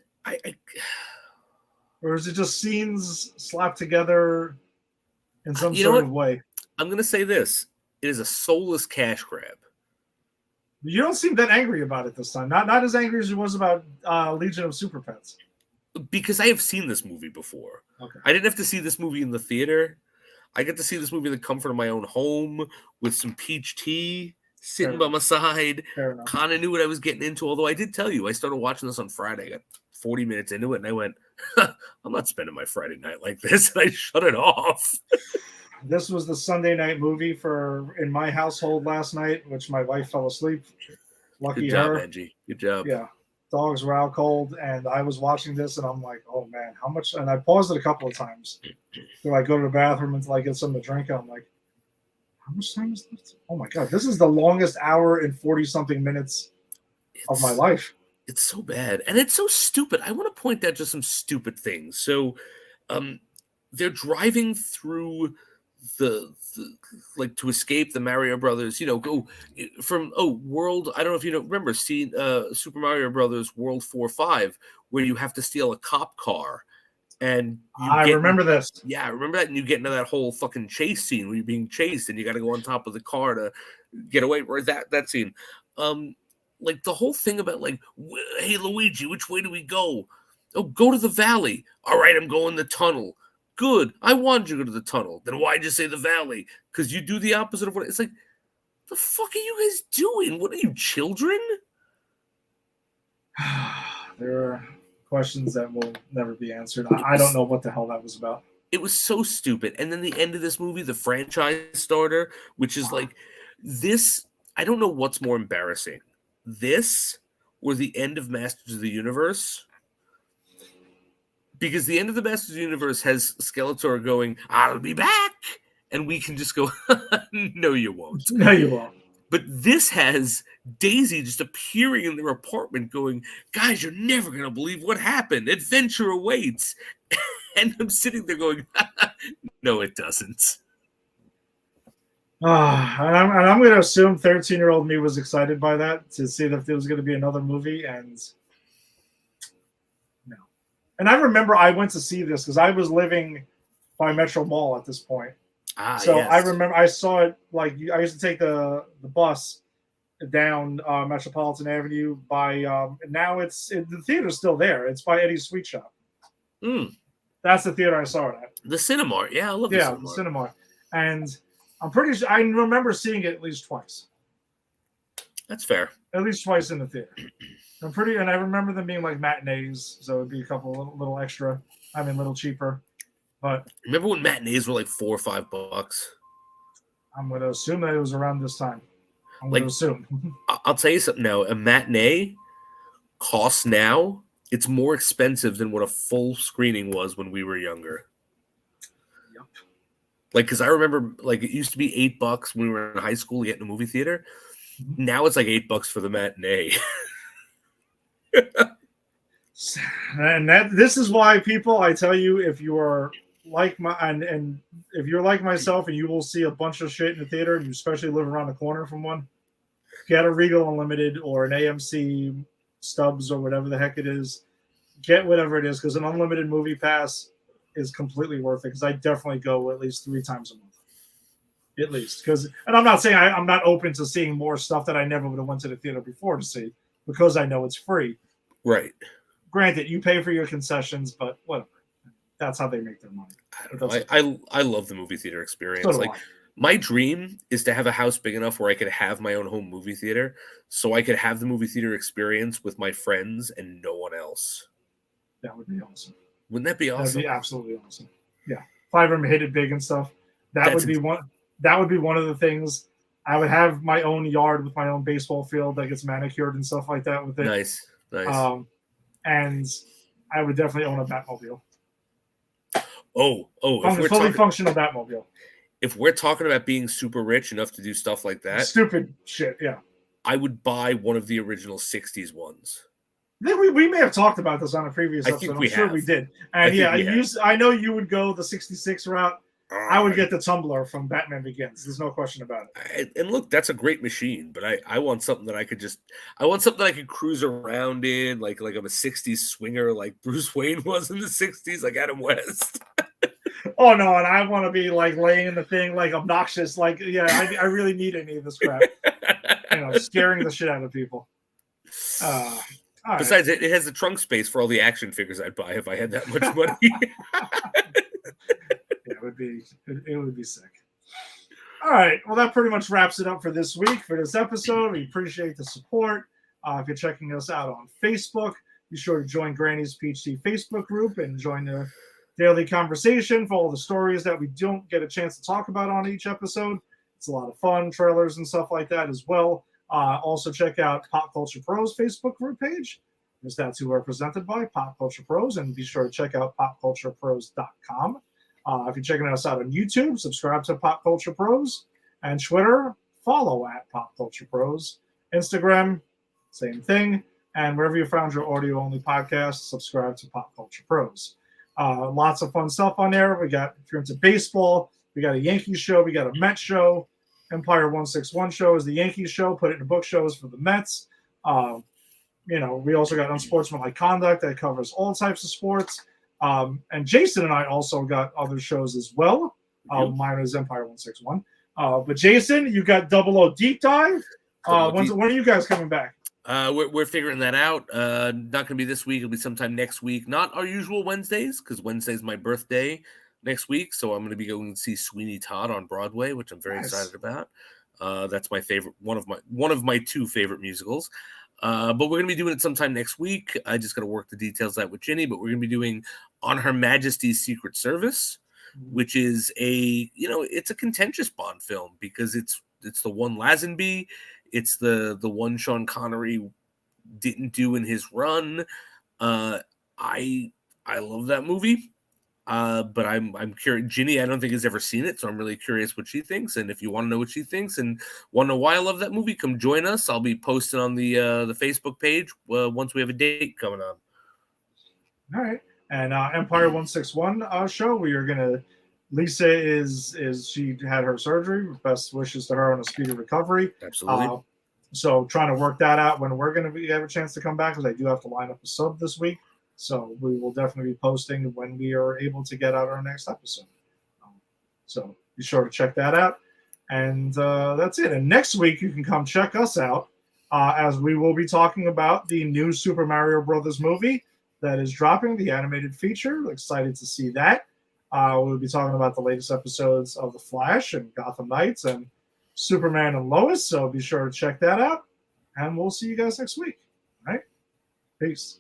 or is it just scenes slapped together in some sort of way? I'm gonna say this. It is a soulless cash grab. You don't seem that angry about it this time. Not as angry as you was about Legion of Super Pets. Because I have seen this movie before. Okay. I didn't have to see this movie in the theater. I get to see this movie in the comfort of my own home with some peach tea sitting by my side. Kind of knew what I was getting into. Although I did tell you, I started watching this on Friday. I got 40 minutes into it, and I went, I'm not spending my Friday night like this. And I shut it off. This was the Sunday night movie in my household last night, which my wife fell asleep. Lucky Good job, her. Angie. Good job. Yeah. Dogs were out cold, and I was watching this, and I'm like, oh, man, how much? And I paused it a couple of times to like go to the bathroom until I get something to drink. And I'm like, how much time is left? Oh, my God. This is the longest hour and 40-something minutes of my life. It's so bad. And it's so stupid. I want to point out just some stupid things. So they're driving through the like to escape the Mario Brothers, go from World. I don't know if you remember seeing Super Mario Brothers World 4-5, where you have to steal a cop car, and I remember this. Yeah, I remember that, and you get into that whole fucking chase scene where you're being chased, and you got to go on top of the car to get away. Or that scene, like the whole thing about like, hey Luigi, which way do we go? Oh, go to the valley. All right, I'm going the tunnel. Good. I wanted you to go to the tunnel. Then why'd you say the valley? Because you do the opposite of what it's like. The fuck are you guys doing? What are you, children? There are questions that will never be answered. I don't know what the hell that was about. It was so stupid. And then the end of this movie, the franchise starter, which is like this. I don't know what's more embarrassing, this or the end of Masters of the Universe. Because the end of the Masters of the Universe has Skeletor going, I'll be back. And we can just go, no, you won't. No, you won't. But this has Daisy just appearing in their apartment going, guys, you're never going to believe what happened. Adventure awaits. And I'm sitting there going, no, it doesn't. And I'm going to assume 13-year-old me was excited by that to see that there was going to be another movie. And no. And I remember I went to see this because I was living by Metro Mall at this point. So yes. I remember I saw it, like I used to take the bus down Metropolitan Avenue by now the theater's still there. It's by Eddie's Sweet Shop. That's the theater I saw it at. The Cinemark. Yeah, I love the Cinemark. The Cinemark. And I'm pretty sure I remember seeing it at least twice. That's fair. At least twice in the theater. And I remember them being like matinees, so it'd be a couple little extra. Little cheaper. But remember when matinees were like $4 or $5? I'm going to assume that it was around this time. I'm Like, going to assume. I'll tell you something now. A matinee costs now, it's more expensive than what a full screening was when we were younger. Yep. Like, because I remember, like, it used to be $8 when we were in high school getting a movie theater. Now it's like $8 for the matinee. And this is why, people, I tell you, if you are like and if you're like myself and you will see a bunch of shit in the theater, and you especially live around the corner from one, get a Regal Unlimited or an AMC Stubs or whatever the heck it is. Get whatever it is, because an unlimited movie pass is completely worth it, because I definitely go at least 3 times a month. At least. And I'm not saying I'm not open to seeing more stuff that I never would have went to the theater before to see, because I know it's free. Right. Granted, you pay for your concessions, but whatever. That's how they make their money. I love the movie theater experience. So like, my dream is to have a house big enough where I could have my own home movie theater, so I could have the movie theater experience with my friends and no one else. That would be awesome. Wouldn't that be awesome? That would be absolutely awesome. Yeah. If I ever hit it big and stuff, that would be one of the things. I would have my own yard with my own baseball field that gets manicured and stuff like that with it. Nice. And I would definitely own a Batmobile. Fully functional Batmobile. If we're talking about being super rich enough to do stuff like that, stupid shit, yeah, I would buy one of the original '60s ones. We may have talked about this on a previous episode. I'm sure we did. And I know you would go the 66 route. I would get the Tumbler from Batman Begins. There's no question about it. And look, that's a great machine, but I want something that I could cruise around in, like I'm a 60s swinger like Bruce Wayne was in the 60s, like Adam West. Oh no, and I want to be like laying in the thing like obnoxious, like I really need any of this crap. Scaring the shit out of people. Besides, it has the trunk space for all the action figures I'd buy if I had that much money. It would be sick. All right. Well, that pretty much wraps it up for this week, for this episode. We appreciate the support. If you're checking us out on Facebook, be sure to join Granny's PhD Facebook group and join the daily conversation for all the stories that we don't get a chance to talk about on each episode. It's a lot of fun, trailers and stuff like that as well. Also, check out Pop Culture Pros Facebook group page, because that's who we're presented by, Pop Culture Pros, and be sure to check out popculturepros.com. If you're checking us out on YouTube, subscribe to Pop Culture Pros, and Twitter, follow at Pop Culture Pros. Instagram, same thing, and wherever you found your audio-only podcast, subscribe to Pop Culture Pros. Lots of fun stuff on there. We got, if you're into baseball, we got a Yankees show, we got a Mets show. Empire 161 show is the Yankees show. Put it in the book shows for the Mets. We also got Unsportsmanlike Conduct that covers all types of sports. And Jason and I also got other shows as well. Mine is Empire 161. But Jason, you got 00 Deep Dive. When are you guys coming back? We're figuring that out. Not going to be this week. It'll be sometime next week. Not our usual Wednesdays, because Wednesday's my birthday next week. So I'm going to be going to see Sweeney Todd on Broadway, which I'm very excited about. That's my favorite, one of my 2 favorite musicals. But we're going to be doing it sometime next week. I just got to work the details out with Ginny, but we're going to be doing On Her Majesty's Secret Service, which is it's a contentious Bond film, because it's the one Lazenby, it's the one Sean Connery didn't do in his run. I love that movie. But I'm curious. Ginny, I don't think has ever seen it, so I'm really curious what she thinks. And if you want to know what she thinks and want to know why I love that movie, come join us. I'll be posting on the Facebook page once we have a date coming on. All right. And Empire 161 show, we are gonna. Lisa is she had her surgery. Best wishes to her on a speedy recovery. Absolutely. So trying to work that out when we're gonna have a chance to come back, because I do have to line up a sub this week. So we will definitely be posting when we are able to get out our next episode. So be sure to check that out. And that's it. And next week, you can come check us out as we will be talking about the new Super Mario Brothers movie that is dropping, the animated feature. Excited to see that. We'll be talking about the latest episodes of The Flash and Gotham Knights and Superman and Lois. So be sure to check that out. And we'll see you guys next week. All right? Peace.